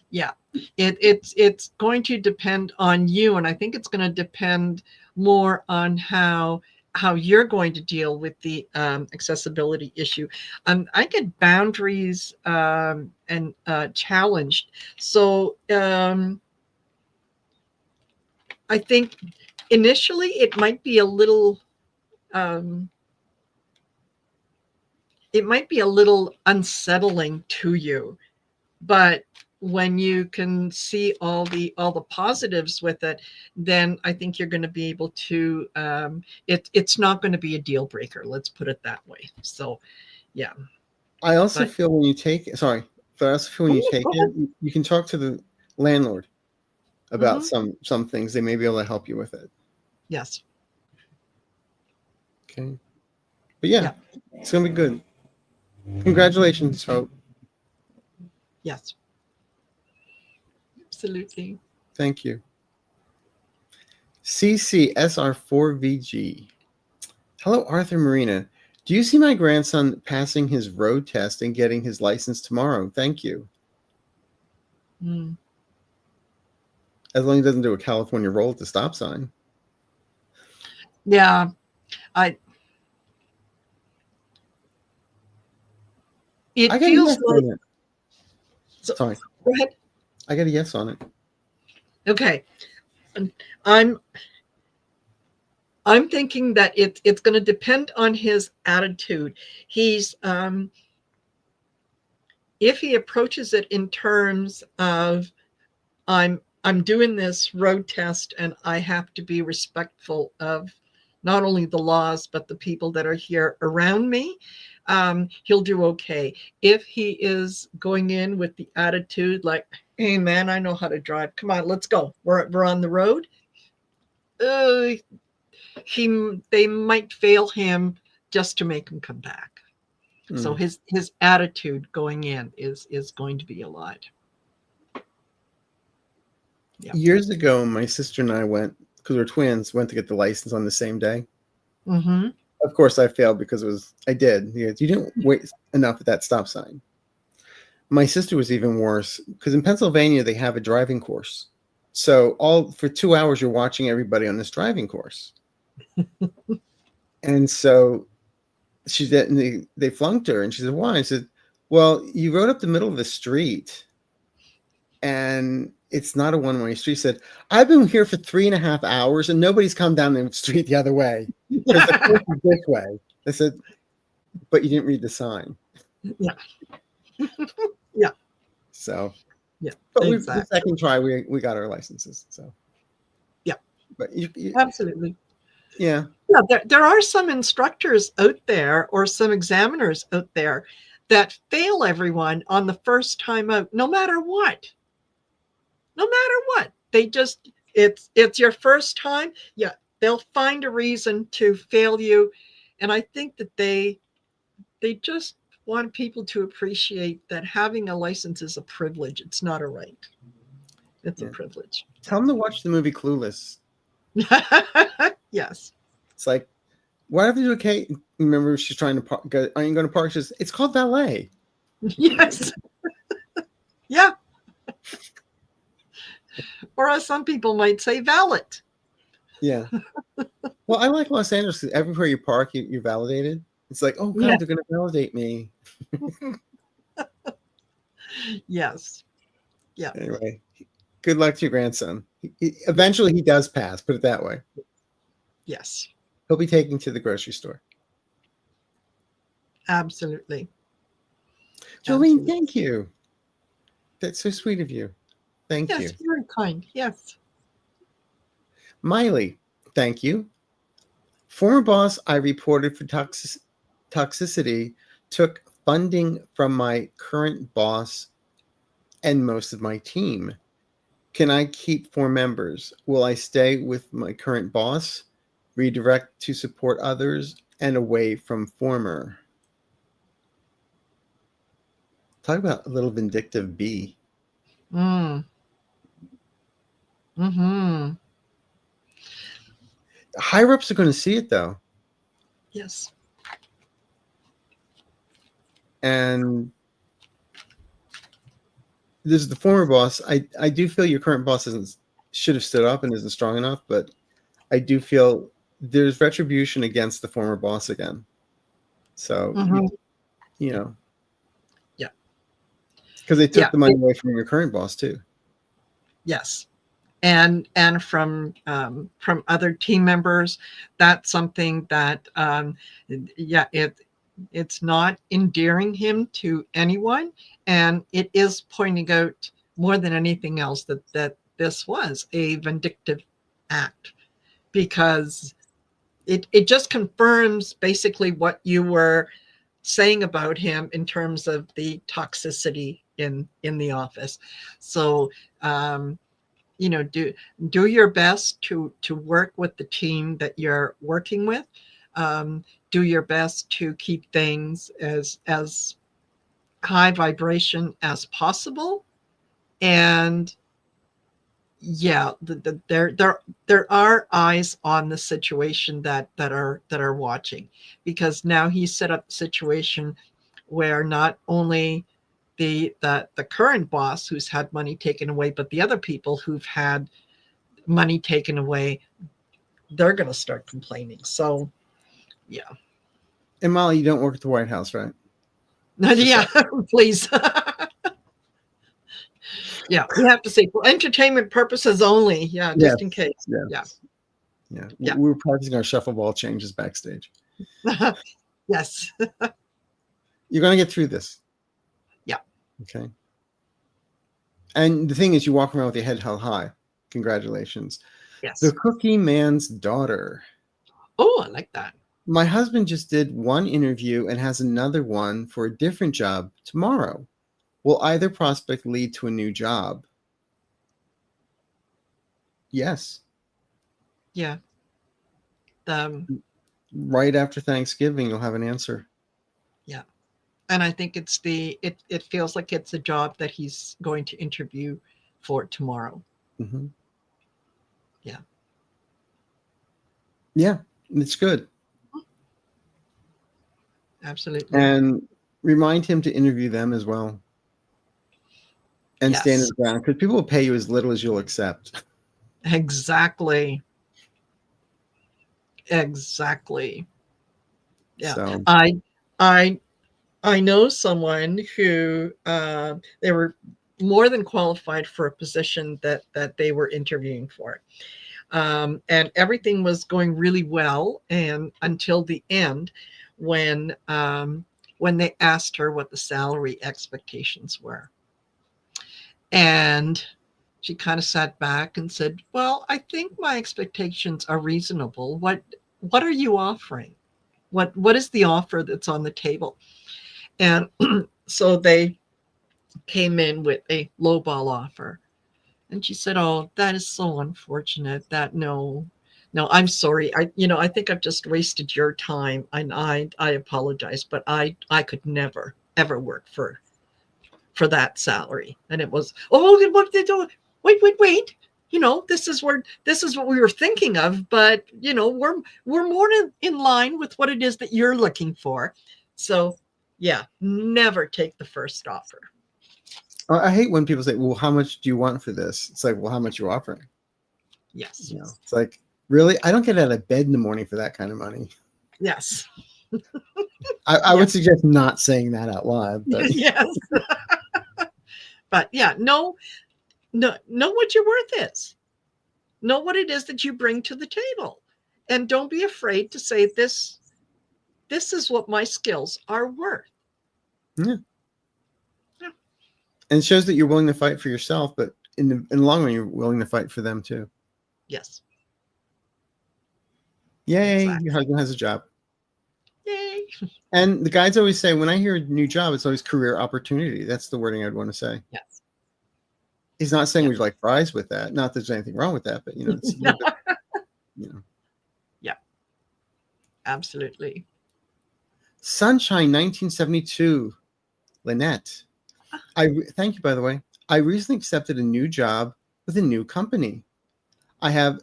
B: Yeah. It's going to depend on you, and I think it's going to depend more on how you're going to deal with the accessibility issue. I get boundaries and challenged. So I think initially um, it might be a little unsettling to you, but when you can see all the positives with it, then I think you're going to be able to, it's not going to be a deal breaker, let's put it that way. So yeah.
A: I also
B: But
A: feel when you take it, sorry, but I also feel when you
B: oh,
A: take
B: go
A: it,
B: ahead.
A: you can talk to the landlord about
B: Hmm.
A: some things. They may be able to help you with it.
B: Yes.
A: Okay. But yeah,
B: Yeah.
A: it's gonna be good. Congratulations, Hope.
B: Yes, absolutely.
A: Thank you. CCSR4VG. Hello, Arthur Marina. Do you see my grandson passing his road test and getting his license tomorrow? Thank you.
B: Mm.
A: As long as he doesn't do a California roll at the stop sign.
B: Yeah. I
A: I
B: It
A: got a
B: feels
A: yes
B: like,
A: on it.
B: so,
A: Sorry.
B: go ahead.
A: I got a yes on it.
B: Okay. i'm I'm thinking that it's going to depend on his attitude. He's If he approaches it in terms of, I'm doing this road test and I have to be respectful of not only the laws but the people that are here around me, he'll do okay. If he is going in with the attitude like, hey man, I know how to drive, come on, let's go, we're on the road, uh, they might fail him just to make him come back. So
A: Mm.
B: his attitude going in is going to be a lot. Yeah.
A: Years ago, my sister and I went, because we're twins, went to get the license on the same day.
B: Mm-hmm.
A: Of course, I failed because I did. You didn't wait enough at that stop sign. My sister was even worse because in Pennsylvania they have a driving course. So all for 2 hours you're watching everybody on this driving course. And so she did, and they flunked her, and she said, "Why?" I said, "Well, you rode up the middle of the street, and it's not a one-way street." She said, "I've been here for 3.5 hours, and nobody's come down the street the other way because the course is this way." I said, "But you didn't read the sign."
B: Yeah. Yeah.
A: So,
B: Yeah.
A: but the
B: Exactly.
A: second try we got our licenses. So,
B: Yeah.
A: but
B: Absolutely.
A: yeah.
B: Yeah, there are some instructors out there or some examiners out there that fail everyone on the first time out, no matter what. No matter what. They just it's your first time. Yeah, they'll find a reason to fail you. And I think that they just want people to appreciate that having a license is a privilege. It's not a right. It's a
A: Yeah.
B: privilege.
A: Tell them to watch the movie Clueless.
B: Yes.
A: It's like, whatever you do, Kate. Remember, she's trying to park. Are you going to park? She says, "It's called valet."
B: Yes. Yeah. Or as some people might say, valet.
A: Yeah. Well, I like Los Angeles because everywhere you park, you're validated. It's like, oh
B: Yeah.
A: God, they're going to validate me.
B: Yes. Yeah.
A: Anyway, good luck to your grandson. Eventually, he does pass. Put it that way.
B: Yes.
A: He'll be taken to the grocery store.
B: Absolutely.
A: Jolene,
B: Absolutely.
A: thank you. That's so sweet of you. Thank you.
B: Yes, very kind. Yes.
A: Miley, thank you. Former boss I reported for toxicity took funding from my current boss and most of my team. Can I keep 4 members? Will I stay with my current boss, redirect to support others, and away from former? Talk about a little vindictive bee.
B: Mm. Mm-hmm.
A: Higher ups are going to see it though.
B: Yes.
A: And this is the former boss. I do feel your current boss should have stood up and isn't strong enough, but I do feel there's retribution against the former boss again. So
B: Mm-hmm.
A: you know,
B: Yeah.
A: because they took
B: Yeah.
A: the money away from your current boss too.
B: Yes. And from other team members, that's something that yeah, it's not endearing him to anyone, and it is pointing out more than anything else that this was a vindictive act, because it just confirms basically what you were saying about him in terms of the toxicity in the office. So do your best to work with the team that you're working with. Do your best to keep things as high vibration as possible. And yeah, there are eyes on the situation that are watching, because now he's set up a situation where not only the current boss who's had money taken away, but the other people who've had money taken away, they're going to start complaining. So yeah.
A: And Molly, you don't work at the White House, right?
B: Yeah, please. Yeah, we have to say for entertainment purposes only. Yeah, just
A: Yes,
B: in case.
A: yes.
B: Yeah.
A: Yeah. We were practicing our shuffleball changes backstage.
B: Yes.
A: You're going to get through this.
B: Yeah.
A: Okay. And the thing is, you walk around with your head held high. Congratulations.
B: Yes.
A: The Cookie Man's Daughter.
B: Oh, I like that.
A: My husband just did one interview and has another one for a different job tomorrow. Will either prospect lead to a new job? Yes.
B: Yeah.
A: right after Thanksgiving, you'll have an answer.
B: Yeah. And I think it feels like it's a job that he's going to interview for tomorrow.
A: Hmm.
B: Yeah.
A: Yeah, it's good.
B: Absolutely.
A: And remind him to interview them as well and stand his
B: Yes.
A: ground because people will pay you as little as you'll accept.
B: Exactly. Exactly. Yeah.
A: So,
B: I I know someone who they were more than qualified for a position that they were interviewing for, and everything was going really well, and until the end, when when they asked her what the salary expectations were, and she kind of sat back and said, "Well, I think my expectations are reasonable. What are you offering? What is the offer that's on the table?" And so they came in with a lowball offer. And she said, "Oh, that is so unfortunate. That no, I'm sorry. I think I've just wasted your time, and I apologize, but I could never ever work for that salary." And it was, "Oh, what they do? Wait. This is what we were thinking of, but we're more in line with what it is that you're looking for." So, yeah, never take the first offer.
A: I hate when people say, "Well, how much do you want for this?" It's like, "Well, how much are you offering?"
B: Yes.
A: It's like, really? I don't get out of bed in the morning for that kind of money.
B: Yes.
A: I would
B: Yes.
A: suggest not saying that out loud, but
B: Yes. But yeah, know what your worth is. Know what it is that you bring to the table. And don't be afraid to say this is what my skills are worth.
A: yeah.
B: Yeah.
A: And it shows that you're willing to fight for yourself, but in the long run, you're willing to fight for them too.
B: Yes.
A: Yay, your
B: Exactly.
A: husband has a job.
B: Yay.
A: And the guys always say, when I hear a new job, it's always career opportunity. That's the wording I'd want to say.
B: Yes.
A: He's not saying
B: Yeah.
A: would you like fries with that. Not that there's anything wrong with that, but it's a
B: No.
A: little bit, you know.
B: Yeah. Absolutely.
A: Sunshine 1972, Lynette. Thank you, by the way. I recently accepted a new job with a new company. I have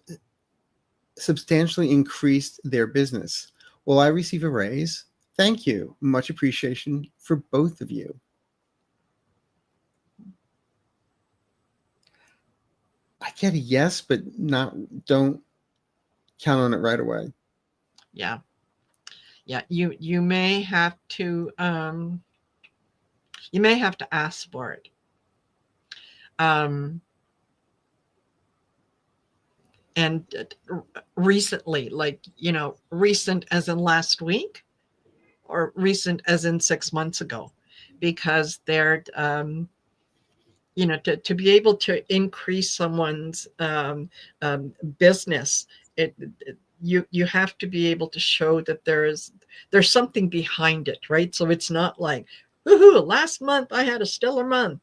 A: substantially increased their business. Will I receive a raise? Thank you. Much appreciation for both of you. I get a yes, but don't count on it right away.
B: Yeah. Yeah. You may have to ask for it. Um and recently, like, recent as in last week, or recent as in 6 months ago, because they're to be able to increase someone's business, you have to be able to show that there's something behind it, right? So it's not like, woohoo, last month I had a stellar month,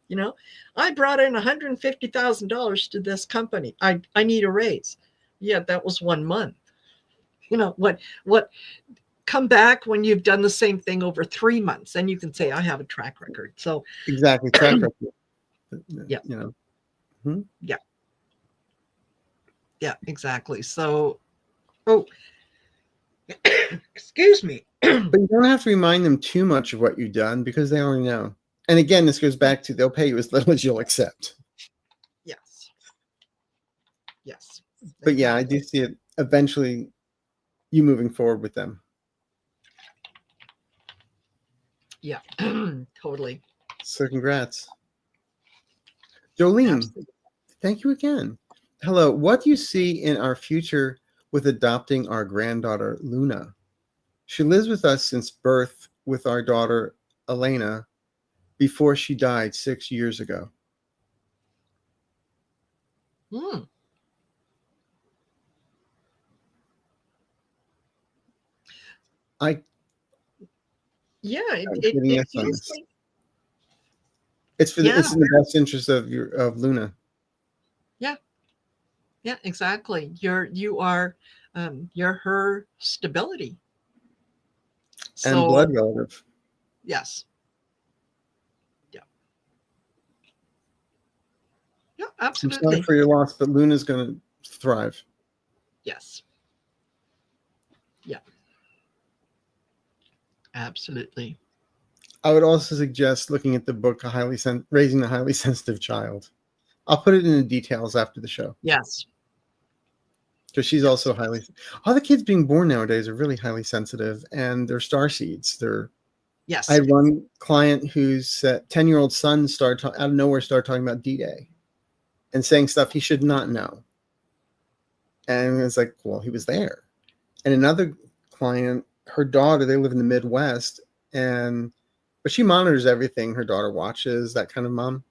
B: I brought in $150,000 to this company, I need a raise. Yeah, that was 1 month. What come back when you've done the same thing over 3 months, and you can say, I have a track record. So
A: Exactly. Track record.
B: yeah.
A: You know. Hmm?
B: Yeah. Yeah, exactly. So, oh, excuse me.
A: But you don't have to remind them too much of what you've done because they already know. And again, this goes back to they'll pay you as little as you'll accept.
B: Yes. Yes.
A: But yeah, I do
B: Exactly.
A: see it eventually you moving forward with them.
B: Yeah. Totally.
A: So congrats. Jolene,
B: Absolutely.
A: thank you again. Hello. What do you see in our future with adopting our granddaughter, Luna? She lives with us since birth with our daughter, Elena, before she died 6 years ago.
B: Hmm.
A: I'm
B: Yeah.
A: getting
B: It
A: yes on
B: feels
A: this.
B: like,
A: It's
B: yeah.
A: in the best interest of Luna.
B: Yeah. Yeah. Exactly. You're her stability.
A: And blood
B: So
A: relative.
B: yes. Yeah. Yeah,
A: I'm sorry
B: absolutely.
A: for your loss, but Luna's going to thrive.
B: Yes. Yeah, absolutely.
A: I would also suggest looking at the book Raising a Highly Sensitive Child. I'll put it in the details after the show
B: Yes.
A: because she's
B: Yes.
A: also highly. All the kids being born nowadays are really highly sensitive, and they're star seeds. I
B: Yes.
A: had one client whose 10-year-old son started out of nowhere started talking about D-Day and saying stuff he should not know, and it's like, well, he was there. And another client, her daughter, they live in the Midwest, but she monitors everything. Her daughter watches, that kind of mom,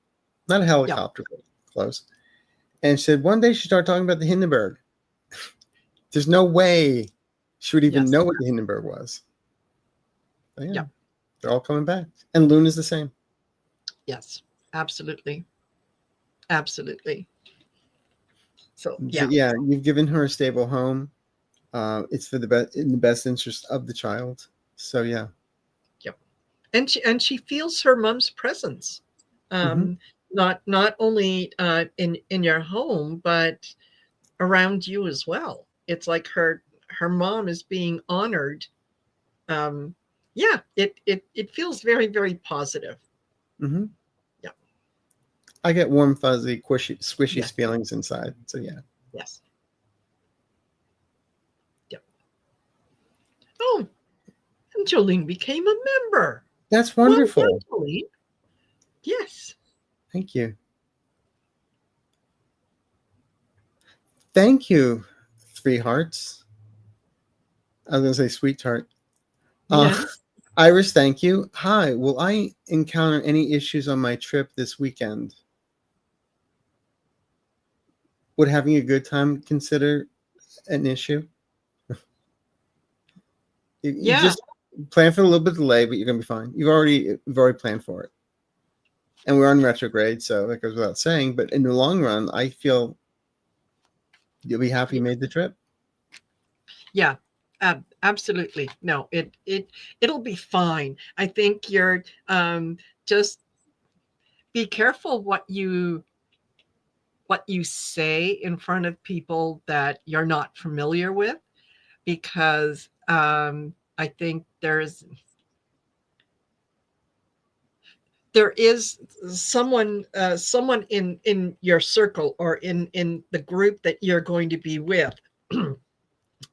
A: not a
B: Yeah.
A: helicopter, but close. And she said one day she started talking about the Hindenburg. There's no way she would even
B: Yes.
A: know what the Hindenburg was. But yeah,
B: Yeah.
A: they're all coming back. And Luna's the same.
B: Yes. Absolutely. Absolutely. So
A: But
B: yeah.
A: yeah, you've given her a stable home. It's for the best in the best interest of the child. So yeah.
B: Yep. And she feels her mom's presence.
A: Hmm.
B: Um, not only in your home, but around you as well. It's like her mom is being honored. Um, yeah, it feels very, very positive.
A: Hmm.
B: Yeah.
A: I get warm, fuzzy, squishy
B: Yes.
A: feelings inside. So yeah.
B: Yes. Yep. Oh, and Jolene became a member.
A: That's
B: Well done,
A: wonderful.
B: Jolene. Yes.
A: Thank you. Thank you, three hearts. I was gonna say sweetheart. Uh,
B: Yes.
A: Iris, thank you. Hi, will I encounter any issues on my trip this weekend? Would having a good time consider an issue? You
B: Yeah.
A: just plan for a little bit of delay, but you're gonna be fine. You've already planned for it. And we're on retrograde, so that goes without saying. But in the long run, I feel you'll be happy you made the trip.
B: Yeah. Absolutely. No, it'll be fine. I think you're just be careful what you say in front of people that you're not familiar with, because I think there is someone in your circle or in the group that you're going to be with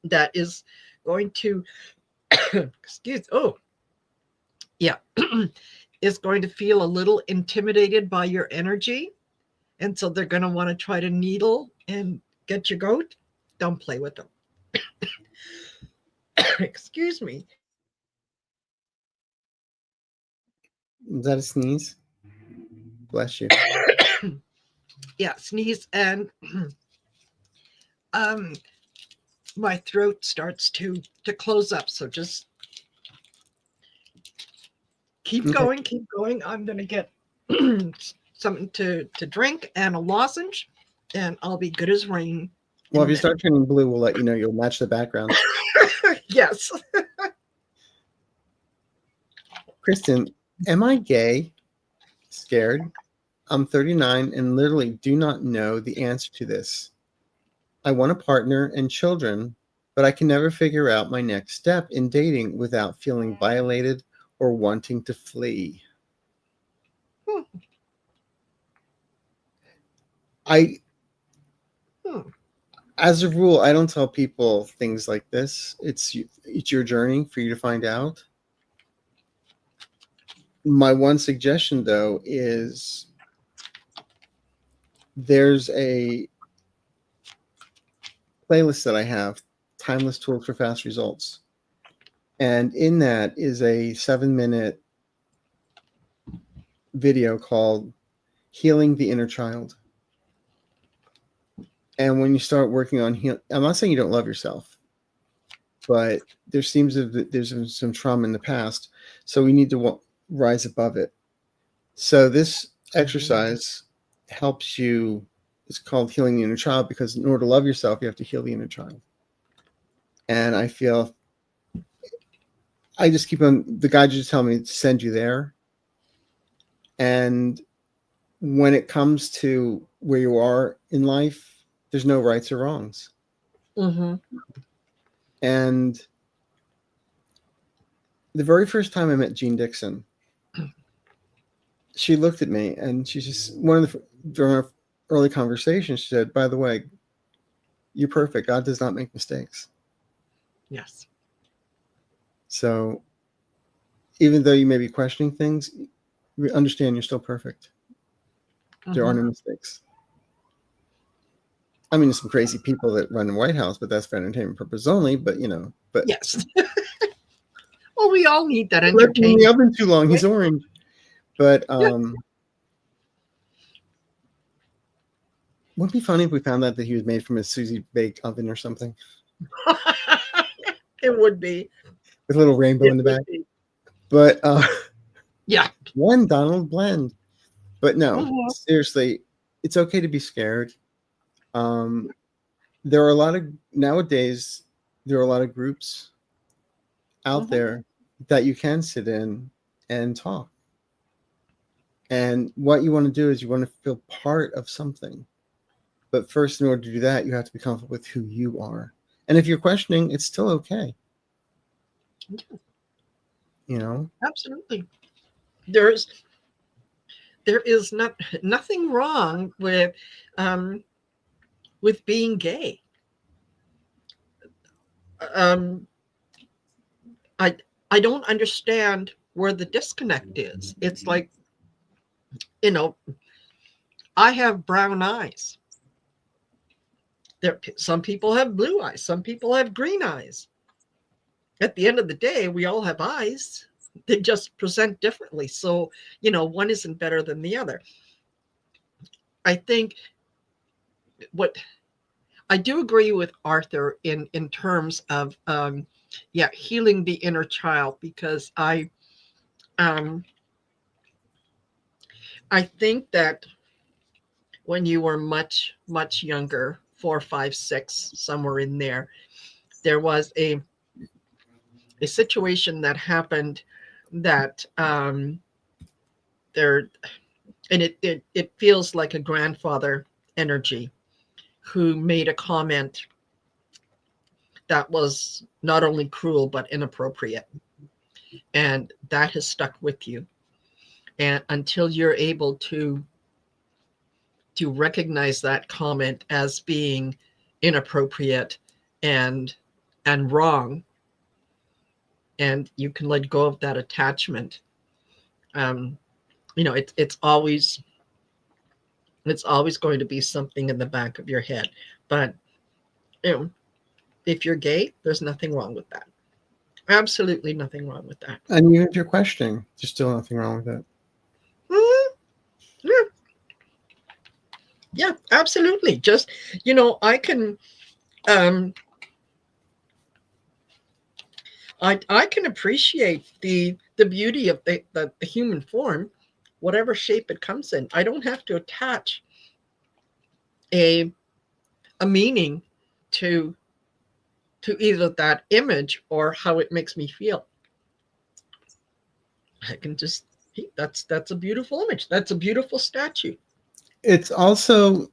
B: that is going to excuse oh yeah is going to feel a little intimidated by your energy, and so they're going to want to try to needle and get your goat. Don't play with them. Excuse me.
A: Is that a sneeze? Bless you.
B: Yeah, sneeze and um my throat starts to close up, so just keep
A: Okay.
B: going, keep going. I'm gonna get something to drink and a lozenge, and I'll be good as rain
A: Well,
B: in
A: if
B: a
A: you
B: minute.
A: start turning blue, we'll let you know. You'll match the background.
B: Yes.
A: Kristen, am I gay? Scared? I'm 39 and literally do not know the answer to this. I want a partner and children, but I can never figure out my next step in dating without feeling violated or wanting to flee.
B: Hmm,
A: I,
B: hmm.
A: as a rule, I don't tell people things like this. It's your journey for you to find out. My one suggestion, though, is there's a playlist that I have, Timeless Tools for Fast Results. And in that is a 7-minute video called Healing the Inner Child. And when you start working on I'm not saying you don't love yourself, but there's some trauma in the past, so we need to rise above it. So this exercise helps you. It's called Healing the Inner Child because in order to love yourself, you have to heal the inner child. And I feel I just keep on, the guy just tell me to send you there. And when it comes to where you are in life, there's no rights or wrongs.
B: Mm-hmm.
A: And the very first time I met Jean Dixon, she looked at me and she just, during our early conversation, she said, by the way, you're perfect. God does not make mistakes.
B: Yes.
A: So even though you may be questioning things, we understand you're still perfect. There are
B: Mm-hmm.
A: no mistakes. I mean, there's some crazy people that run the White House, but that's for entertainment purpose only. But but
B: Yes. Well, we all need that
A: left him in the
B: entertainment,
A: oven too long.
B: right?
A: He's orange. But
B: Yeah.
A: wouldn't it be funny if we found out that he was made from a Susie bake oven or something
B: It would be.
A: with a little rainbow
B: It
A: in the
B: would
A: back?
B: be.
A: But
B: Yeah.
A: one Donald Blend. But no,
B: Mm-hmm.
A: seriously, it's okay to be scared. Um, there are a lot of nowadays. There are a lot of groups out
B: Mm-hmm.
A: there that you can sit in and talk. And what you want to do is you want to feel part of something. But first, in order to do that, you have to be comfortable with who you are. And if you're questioning, it's still okay. You know,
B: Absolutely. There's there is nothing wrong um, with being gay. Um, I I don't understand where the disconnect is. It's like, you know, I have brown eyes. Some people have blue eyes. Some people have green eyes. At the end of the day, we all have eyes. They just present differently. So, one isn't better than the other. I think what I do agree with Arthur in terms of healing the inner child, because um I think that when you were much much younger, 4, 5, 6, somewhere in there, there was a situation that happened that there and it feels like a grandfather energy who made a comment that was not only cruel but inappropriate, and that has stuck with you. And until you're able to recognize that comment as being inappropriate and wrong, and you can let go of that attachment, um, it's always going to be something in the back of your head. But you know, if you're gay, there's nothing wrong with that. Absolutely nothing wrong with that.
A: and even if you're questioning, there's still nothing wrong with it.
B: Mhm. Yeah, yeah, absolutely. Just I can um, I can appreciate the beauty of the human form, whatever shape it comes in. I don't have to attach a a meaning to either that image or how it makes me feel. I can just, hey, that's a beautiful image. That's a beautiful statue.
A: It's also,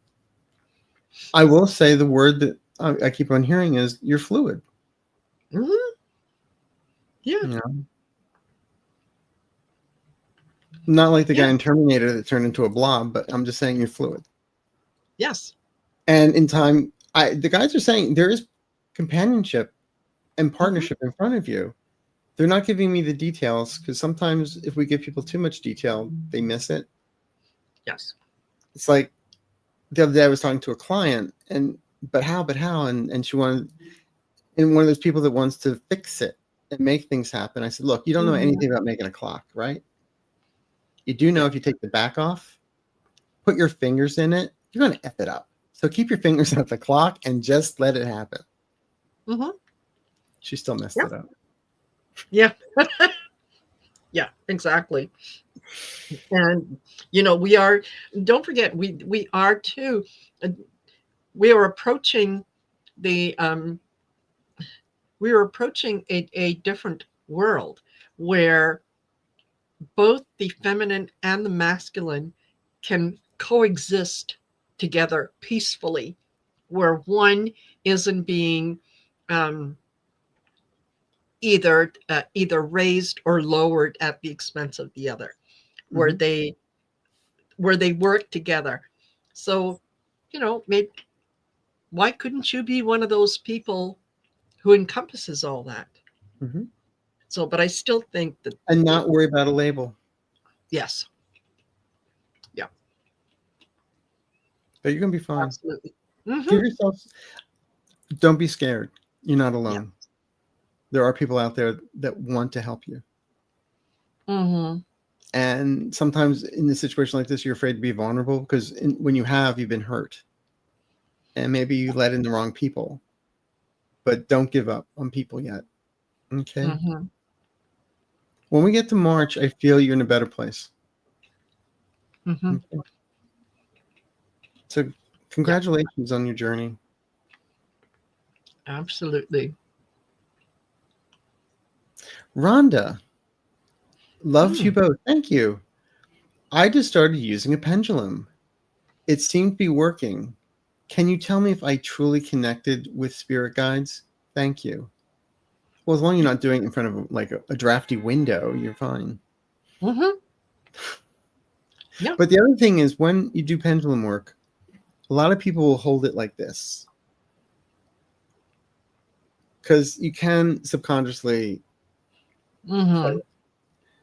A: I will say, the word that I keep on hearing is you're fluid.
B: Hmm. Yeah,
A: You know, not like the
B: yeah,
A: guy in Terminator that turned into a blob, but I'm just saying you're fluid.
B: yes.
A: And in time, the guys are saying there is companionship and
B: Hmm.
A: partnership in front of you. They're not giving me the details because sometimes if we give people too much detail, they miss it.
B: Yes.
A: It's like the other day I was talking to a client and but how and she wanted, and one of those people that wants to fix it and make things happen. I said, look, you don't know
B: Hmm.
A: anything about making a clock, right? You do know
B: Yeah.
A: if you take the back off, put your fingers in it, you're going to F it up. So keep your fingers at the clock and just let it happen.
B: Hmm.
A: She still messed
B: Yeah.
A: it up.
B: Yeah. Yeah. Exactly. And we are. Don't forget, we are too. uh, We are approaching the. We are approaching a different world where both the feminine and the masculine can coexist together peacefully, where one isn't being um, either raised or lowered at the expense of the other, where
A: Mm-hmm.
B: they work together. So, maybe why couldn't you be one of those people who encompasses all that?
A: Mm-hmm.
B: So, but I still think that
A: And not worry about a label.
B: yes, yeah,
A: But you're gonna be fine.
B: absolutely. Hmm.
A: Give yourself. Don't be scared. You're not
B: Yeah.
A: alone. There are people out there that want to help you.
B: Hmm.
A: And sometimes in a situation like this, you're afraid to be vulnerable because when you've been hurt. And maybe you let in the wrong people. But don't give up on people yet. Okay?
B: Hmm.
A: When we get to March, I feel you're in a better place.
B: Hmm.
A: Okay? So
B: Yeah,
A: congratulations on your journey.
B: absolutely.
A: Rhonda, loves you
B: Mm.
A: both. Thank you. I just started using a pendulum. It seemed to be working. Can you tell me if I truly connected with spirit guides? Thank you. Well, as long as you're not doing it in front of like a drafty window, you're fine.
B: Hmm. Yeah.
A: But the other thing is when you do pendulum work, a lot of people will hold it like this because you can subconsciously play
B: Hmm.
A: it.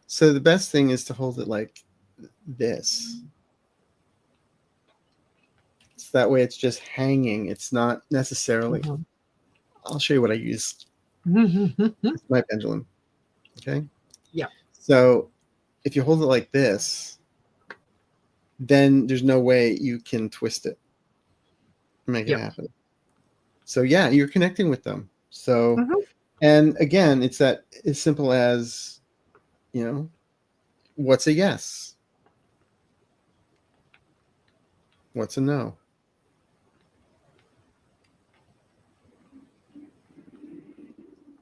A: So the best thing is to hold it like this. So that way it's just hanging. It's not necessarily.
B: Hmm.
A: I'll show you what I use.
B: Hmm.
A: It's my pendulum. Okay.
B: Yeah.
A: So if you hold it like this, then there's no way you can twist it and make it
B: Yeah.
A: happen. So yeah, you're connecting with them. So,
B: Hmm.
A: and again, it's that as simple as, what's a yes? What's a no?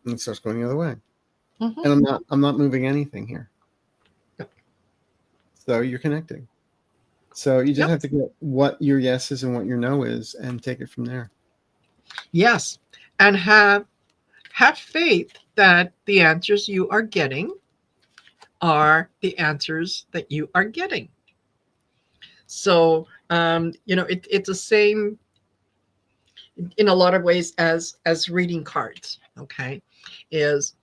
A: And it starts going the other way.
B: Hmm.
A: And I'm not moving anything here.
B: Yep.
A: So you're connecting. So you just
B: Yep.
A: have to get what your yes is and what your no is and take it from there.
B: Yes, and have faith that the answers you are getting are the answers that you are getting. So, it's the same in a lot of ways as reading cards. Okay, is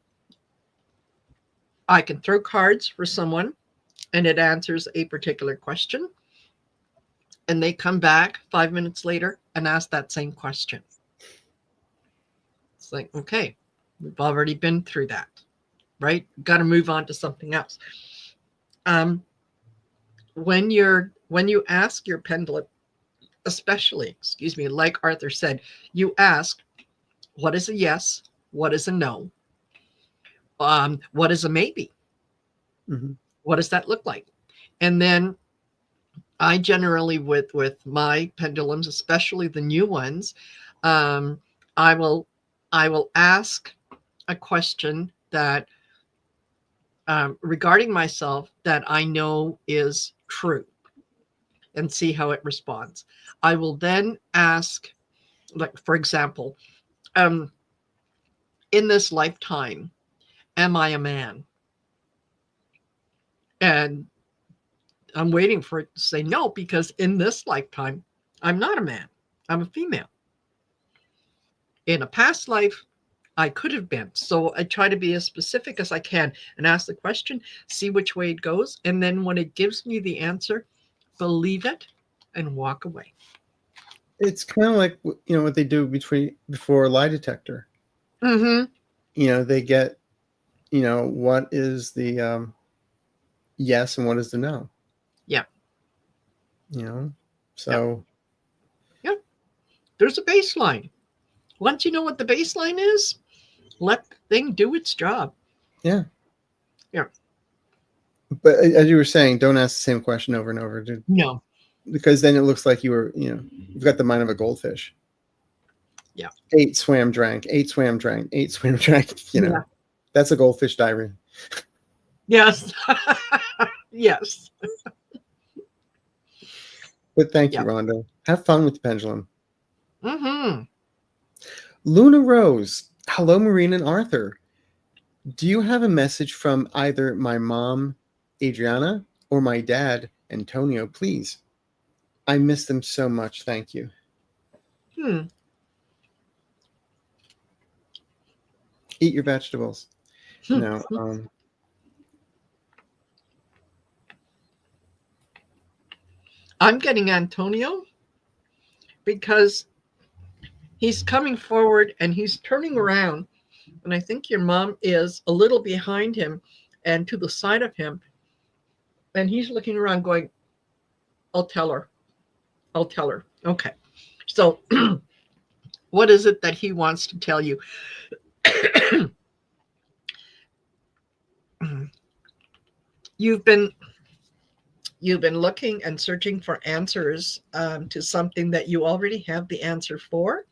B: I can throw cards for someone and it answers a particular question, and they come back 5 minutes later and ask that same question. It's like, okay, we've already been through that, right? Got to move on to something else. Um, when you ask your pendulum, especially, excuse me, like Arthur said, you ask, what is a yes? What is a no? What is a maybe?
A: Mm-hmm.
B: What does that look like? And then I generally, with my pendulums, especially the new ones, um, I will I will ask a question that regarding myself that I know is true, and see how it responds. I will then ask, like for example, um, in this lifetime, am I a man? And I'm waiting for it to say no, because in this lifetime, I'm not a man. I'm a female. In a past life, I could have been. So I try to be as specific as I can and ask the question, see which way it goes. And then when it gives me the answer, believe it and walk away.
A: It's kind of like what they do before a lie detector.
B: Mm-hmm.
A: They get what is the yes and what is the no.
B: Yeah.
A: You know,
B: Yeah.
A: so
B: Yeah. There's a baseline. Once you know what the baseline is, let the thing do its job.
A: yeah.
B: Yeah.
A: But as you were saying, don't ask the same question over and over, dude,
B: No.
A: because then it looks like you've got the mind of a goldfish.
B: Yeah.
A: Ate, swam, drank, ate, swam, drank, ate, swam, drank.
B: Yeah.
A: That's a goldfish diary.
B: Yes. Yes.
A: But thank you,
B: Yeah.
A: Rhonda. Have fun with the pendulum.
B: Mm-hmm.
A: Luna Rose. Hello, Maureen and Arthur. Do you have a message from either my mom, Adriana, or my dad, Antonio, please? I miss them so much. Thank you.
B: Hmm.
A: Eat your vegetables. No.
B: I'm getting Antonio because he's coming forward and he's turning around. And I think your mom is a little behind him and to the side of him. And he's looking around going, I'll tell her. I'll tell her. Okay. So, what is it that he wants to tell you? you've been you've been looking and searching for answers to something that you already have the answer for.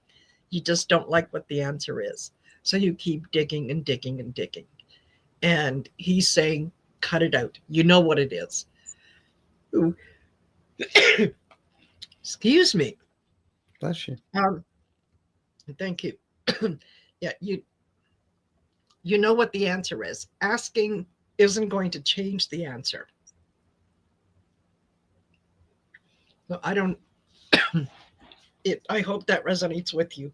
B: You just don't like what the answer is. So you keep digging and digging and digging. And he's saying, cut it out. You know what it is. Excuse me.
A: Bless you.
B: Thank you. Yeah, you know what the answer is. Asking isn't going to change the answer. So I don't I hope that resonates with you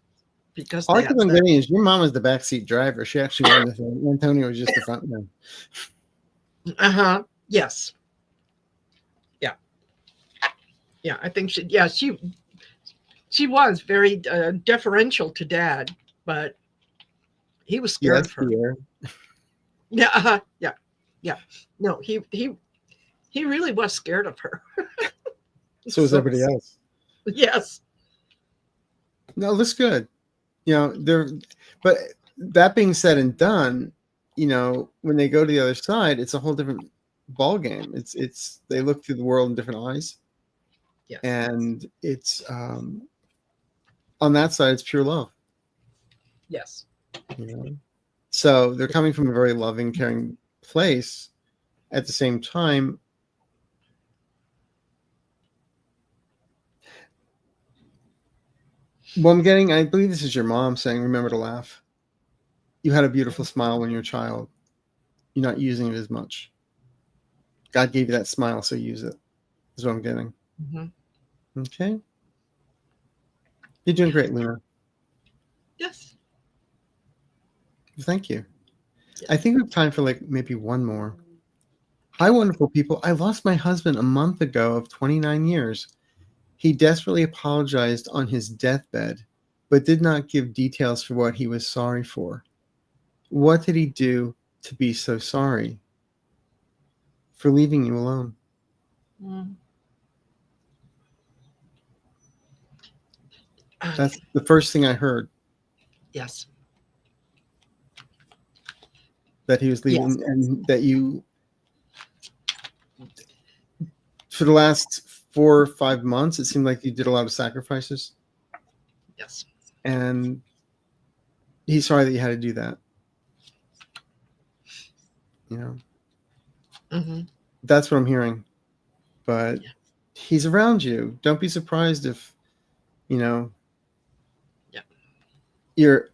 B: because
A: All I keep
B: that's
A: on
B: that.
A: getting is your mom was the backseat driver. She actually won the thing. Antonio was just the front man.
B: Uh-huh. Yes. Yeah. Yeah. I think she was very deferential to dad, but he was scared
A: Yes,
B: of her.
A: Pierre.
B: Yeah. Yeah. Yeah. No, he really was scared of her.
A: So was
B: So
A: everybody else.
B: yes.
A: No, looks good. They're, but that being said and done, when they go to the other side, it's a whole different ball game. It's they look through the world in different eyes,
B: Yes.
A: and it's on that side, it's pure love.
B: Yes.
A: So they're coming from a very loving, caring place. At the same time, what I'm getting, I believe this is your mom saying, "Remember to laugh." You had a beautiful smile when you were a child. You're not using it as much. God gave you that smile, so use it. Is what I'm getting.
B: Mm-hmm.
A: Okay. You're doing great, Luna.
B: Yes.
A: Thank you.
B: Yes.
A: I think we have time for maybe one more. Hi, wonderful people. I lost my husband a month ago of 29 years. He desperately apologized on his deathbed, but did not give details for what he was sorry for. What did he do to be so sorry? For leaving you alone.
B: Mm.
A: That's the first thing I heard,
B: Yes.
A: that he was
B: Yes.
A: leaving, and that you, for the last 4 or 5 months, it seemed like you did a lot of sacrifices,
B: Yes.
A: and he's sorry that you had to do that.
B: Mm-hmm.
A: That's what I'm hearing. But
B: Yeah.
A: he's around you. Don't be surprised if,
B: Yeah.
A: you're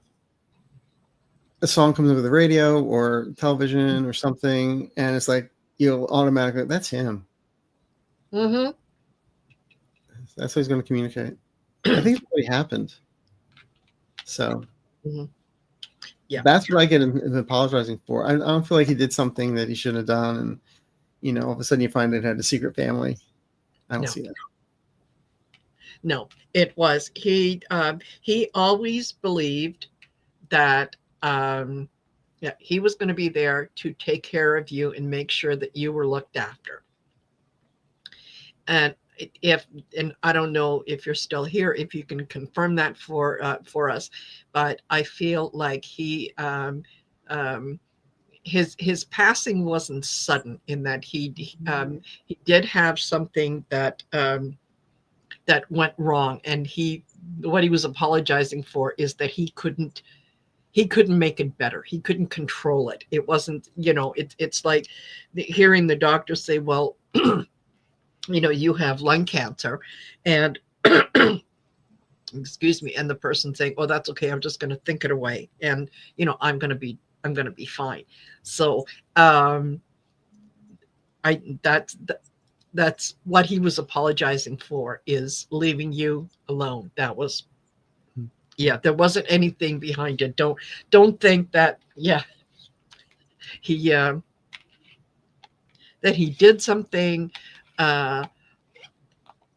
A: a song comes over the radio or television or something, and it's like you'll automatically, that's him.
B: Mm-hmm.
A: That's how he's going to communicate. I think that's what happened. So
B: Mm-hmm. Yeah.
A: that's what I get him apologizing for. I don't feel like he did something that he shouldn't have done, and all of a sudden you find it had a secret family. I don't
B: No.
A: see that.
B: No. It was he always believed that yeah, he was going to be there to take care of you and make sure that you were looked after. And and I don't know if you're still here, if you can confirm that for us, but I feel like um, his passing wasn't sudden in that he did have something that went wrong, and what he was apologizing for is that he couldn't he couldn't make it better. He couldn't control it. It wasn't, it's like hearing the doctor say, well, you have lung cancer, and excuse me, and the person saying, oh, that's okay, I'm just going to think it away, and I'm going to be fine. So I that's what he was apologizing for, is leaving you alone. That was, yeah, there wasn't anything behind it. Don't think that, yeah, he that he did something. uh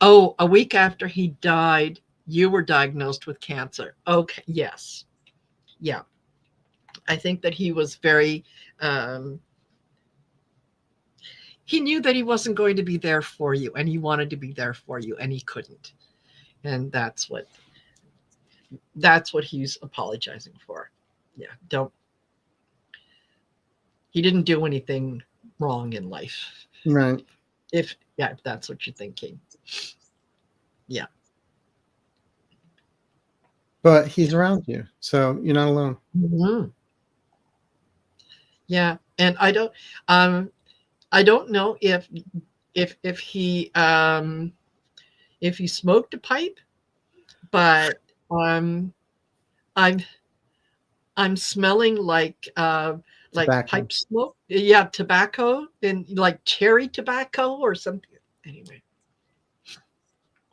B: a week after he died, you were diagnosed with cancer. Okay, yes. Yeah. I think that he was very he knew that he wasn't going to be there for you, and he wanted to be there for you, and he couldn't. And that's what he's apologizing for. Yeah, don't he didn't do anything wrong in life.
A: Right.
B: If that's what you're thinking. Yeah.
A: But he's around you, so you're not alone.
B: Mhm. Yeah, and I don't know if he smoked a pipe, but I'm I'm smelling like
A: Tobacco.
B: pipe smoke. Yeah, tobacco, and like cherry tobacco or something. Anyway,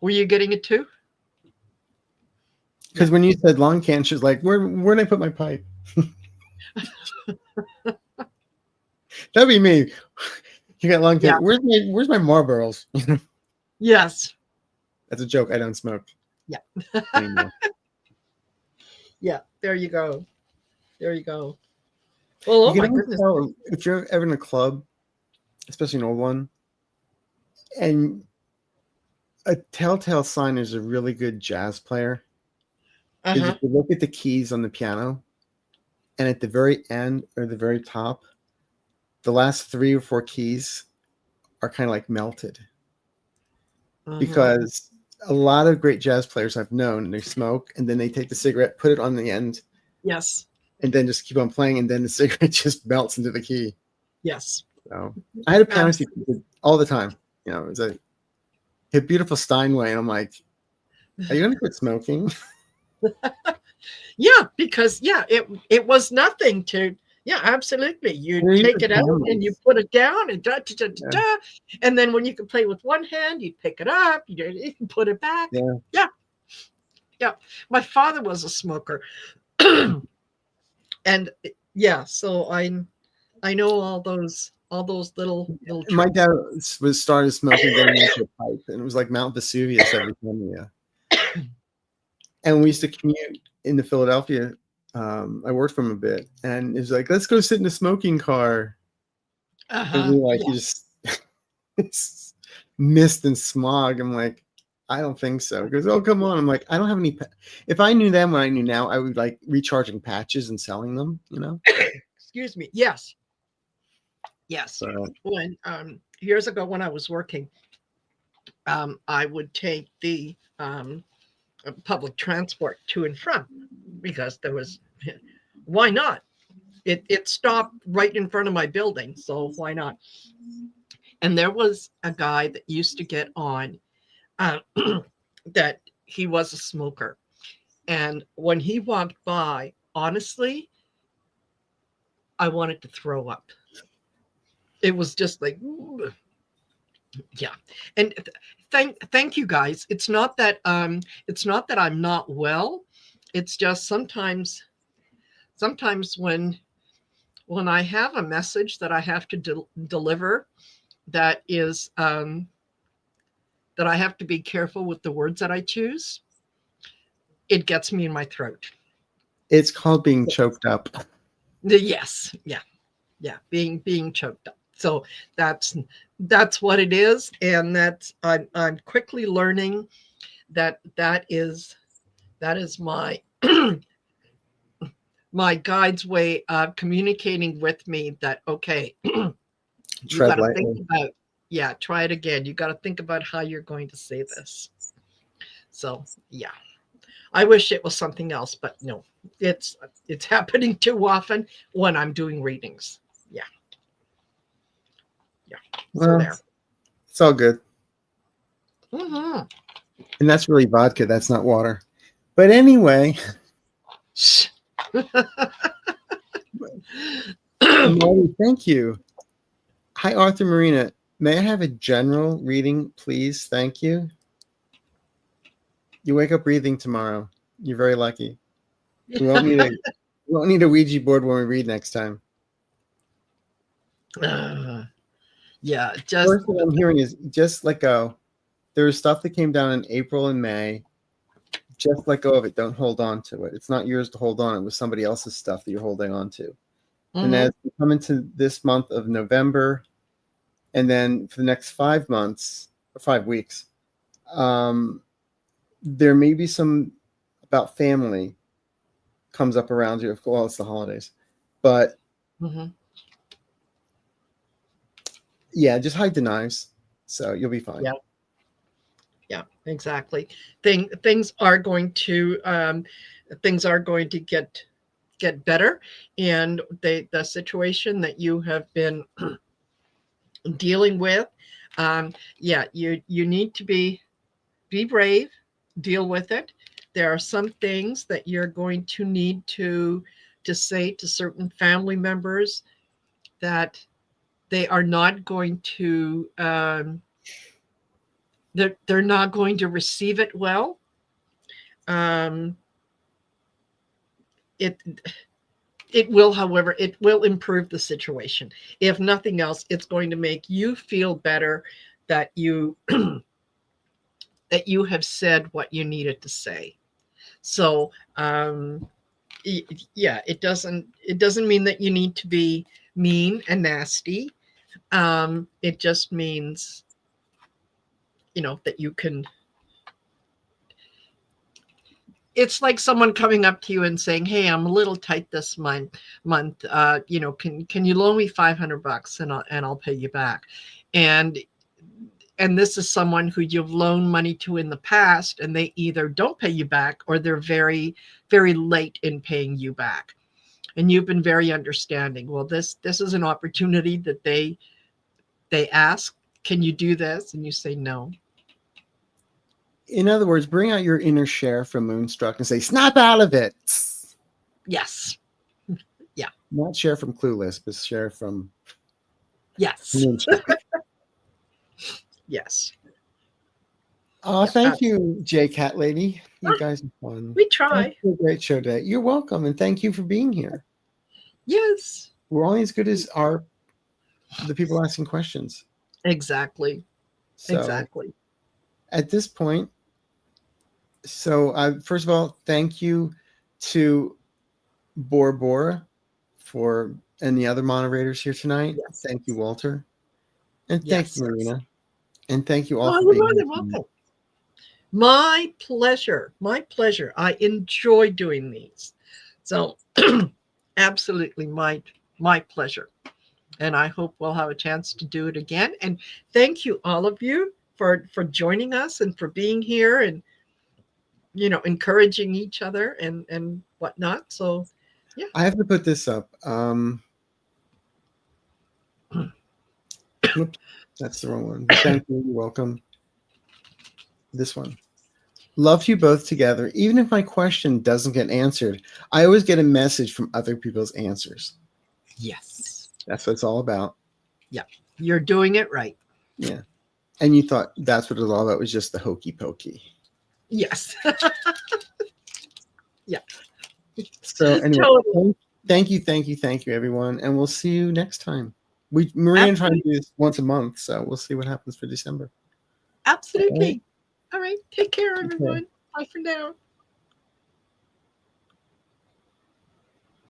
B: were you getting it too?
A: Because when you said lung cancer, it's like, where did I put my pipe? That'd be me. You got lung
B: Yeah.
A: cancer. Where's my Marlboros?
B: Yes.
A: That's a joke. I don't smoke.
B: Yeah.
A: Anymore.
B: Yeah. There you go. There you go. Well, oh
A: You
B: my
A: can always
B: goodness.
A: tell if you're ever in a club, especially an old one, and a telltale sign is a really good jazz player is
B: Uh-huh.
A: if you look at the keys on the piano, and at the very end or the very top, the last 3 or 4 keys are kind of like melted.
B: Uh-huh.
A: Because a lot of great jazz players I've known, they smoke and then they take the cigarette, put it on the end,
B: Yes.
A: and then just keep on playing, and then the cigarette just melts into the key.
B: Yes.
A: So I had a piano teacher all the time. It was a beautiful Steinway, and I'm like, "Are you going to quit smoking?"
B: Yeah, because it was nothing to. Yeah, absolutely. You take it out and you put it down and and then when you could play with one hand, you'd pick it up, you put it back.
A: Yeah.
B: Yeah. Yeah. My father was a smoker. And yeah, so I know all those little
A: My
B: tricks.
A: dad was started smoking going into a pipe, and it was like Mount Vesuvius every time. Yeah. And we used to commute into Philadelphia. I worked for him a bit, and it was like, let's go sit in a smoking car. And we like, you just it's mist and smog. I'm like, I don't think so. He goes, oh, come on. I'm like, I don't have any. If I knew then what I knew now, I would like recharging patches and selling them,
B: Excuse me. Yes. Yes. When years ago when I was working, I would take the public transport to and from, because there was, why not? It stopped right in front of my building, so why not? And there was a guy that used to get on that he was a smoker, and when he walked by, honestly, I wanted to throw up. It was just like, ooh. Yeah. And thank you guys. It's not that I'm not well. It's just sometimes when I have a message that I have to deliver, that is that I have to be careful with the words that I choose, it gets me in my throat.
A: It's called being choked up.
B: Yes. Yeah. Yeah. Being choked up. So that's what it is. And that's, I'm quickly learning that is my my guide's way of communicating with me, that okay, you got to think about, try it again. You got to think about how you're going to say this. So yeah, I wish it was something else, but no. it's happening too often when I'm doing readings. Yeah. Yeah. So
A: Well,
B: there.
A: it's all good.
B: Mm-hmm.
A: And that's really vodka. That's not water. But anyway, Marty, thank you. Hi, Arthur Marina. May I have a general reading, please? Thank you. You wake up breathing tomorrow. You're very lucky. We won't need a Ouija board when we read next time.
B: Yeah, just
A: First thing I'm hearing is just let go. There was stuff that came down in April and May. Just let go of it. Don't hold on to it. It's not yours to hold on. It was somebody else's stuff that you're holding on to. And
B: mhm.
A: as we come into this month of November, and then for the next 5 months or 5 weeks, there may be some about family comes up around you. Well, it's the holidays, but
B: Mhm.
A: yeah, just hide the knives, so you'll be fine.
B: Yeah. Yeah, exactly. Things are going to get better, and the situation that you have been dealing with, yeah, you need to be brave, deal with it. There are some things that you're going to need to say to certain family members that they are not going to they're not going to receive it well. Um, it it will, however, it will improve the situation. If nothing else, it's going to make you feel better that you that you have said what you needed to say. So yeah, it doesn't mean that you need to be mean and nasty. It just means that you can. It's like someone coming up to you and saying, "Hey, I'm a little tight this month. Can you loan me $500 and I'll pay you back?" And this is someone who you've loaned money to in the past, and they either don't pay you back or they're very, very late in paying you back. And you've been very understanding. Well, this is an opportunity that they ask, "Can you do this?" And you say no.
A: In other words, bring out your inner Cher from Moonstruck and say, "Snap out of it."
B: Yes. Yeah.
A: Not Cher from Clueless, but Cher from
B: Yes.
A: Moonstruck.
B: Yes.
A: Oh,
B: Yeah.
A: thank you, J Cat Lady. You guys are fun.
B: We
A: Thank
B: try.
A: you for a great show today. You're welcome, and thank you for being here.
B: Yes.
A: We're only as good as the people asking questions.
B: Exactly.
A: So
B: Exactly.
A: at this point, first of all, thank you to Bora Bora for and the other moderators here tonight.
B: Yes.
A: Thank you, Walter, and thank you,
B: Yes. Yes.
A: Marina, and thank you all
B: Oh,
A: for
B: you're
A: being
B: more
A: here
B: than
A: tonight.
B: welcome. My pleasure. My pleasure. I enjoy doing these. So absolutely my pleasure. And I hope we'll have a chance to do it again. And thank you all of you for joining us and for being here and encouraging each other and whatnot. So yeah.
A: I have to put this up. Whoops, that's the wrong one. But thank you. You're welcome. This one. Love you both together. Even if my question doesn't get answered, I always get a message from other people's answers.
B: Yes.
A: That's what it's all about.
B: Yeah. You're doing it right.
A: Yeah. And you thought that's what it was all about, was just the hokey pokey.
B: Yes. Yeah.
A: So anyway,
B: Totally.
A: thank you, everyone. And we'll see you next time. We're going to try and
B: Absolutely.
A: do this once a month. So we'll see what happens for December. All right.
B: Absolutely. All right. Take care,
A: Okay.
B: everyone. Bye for now.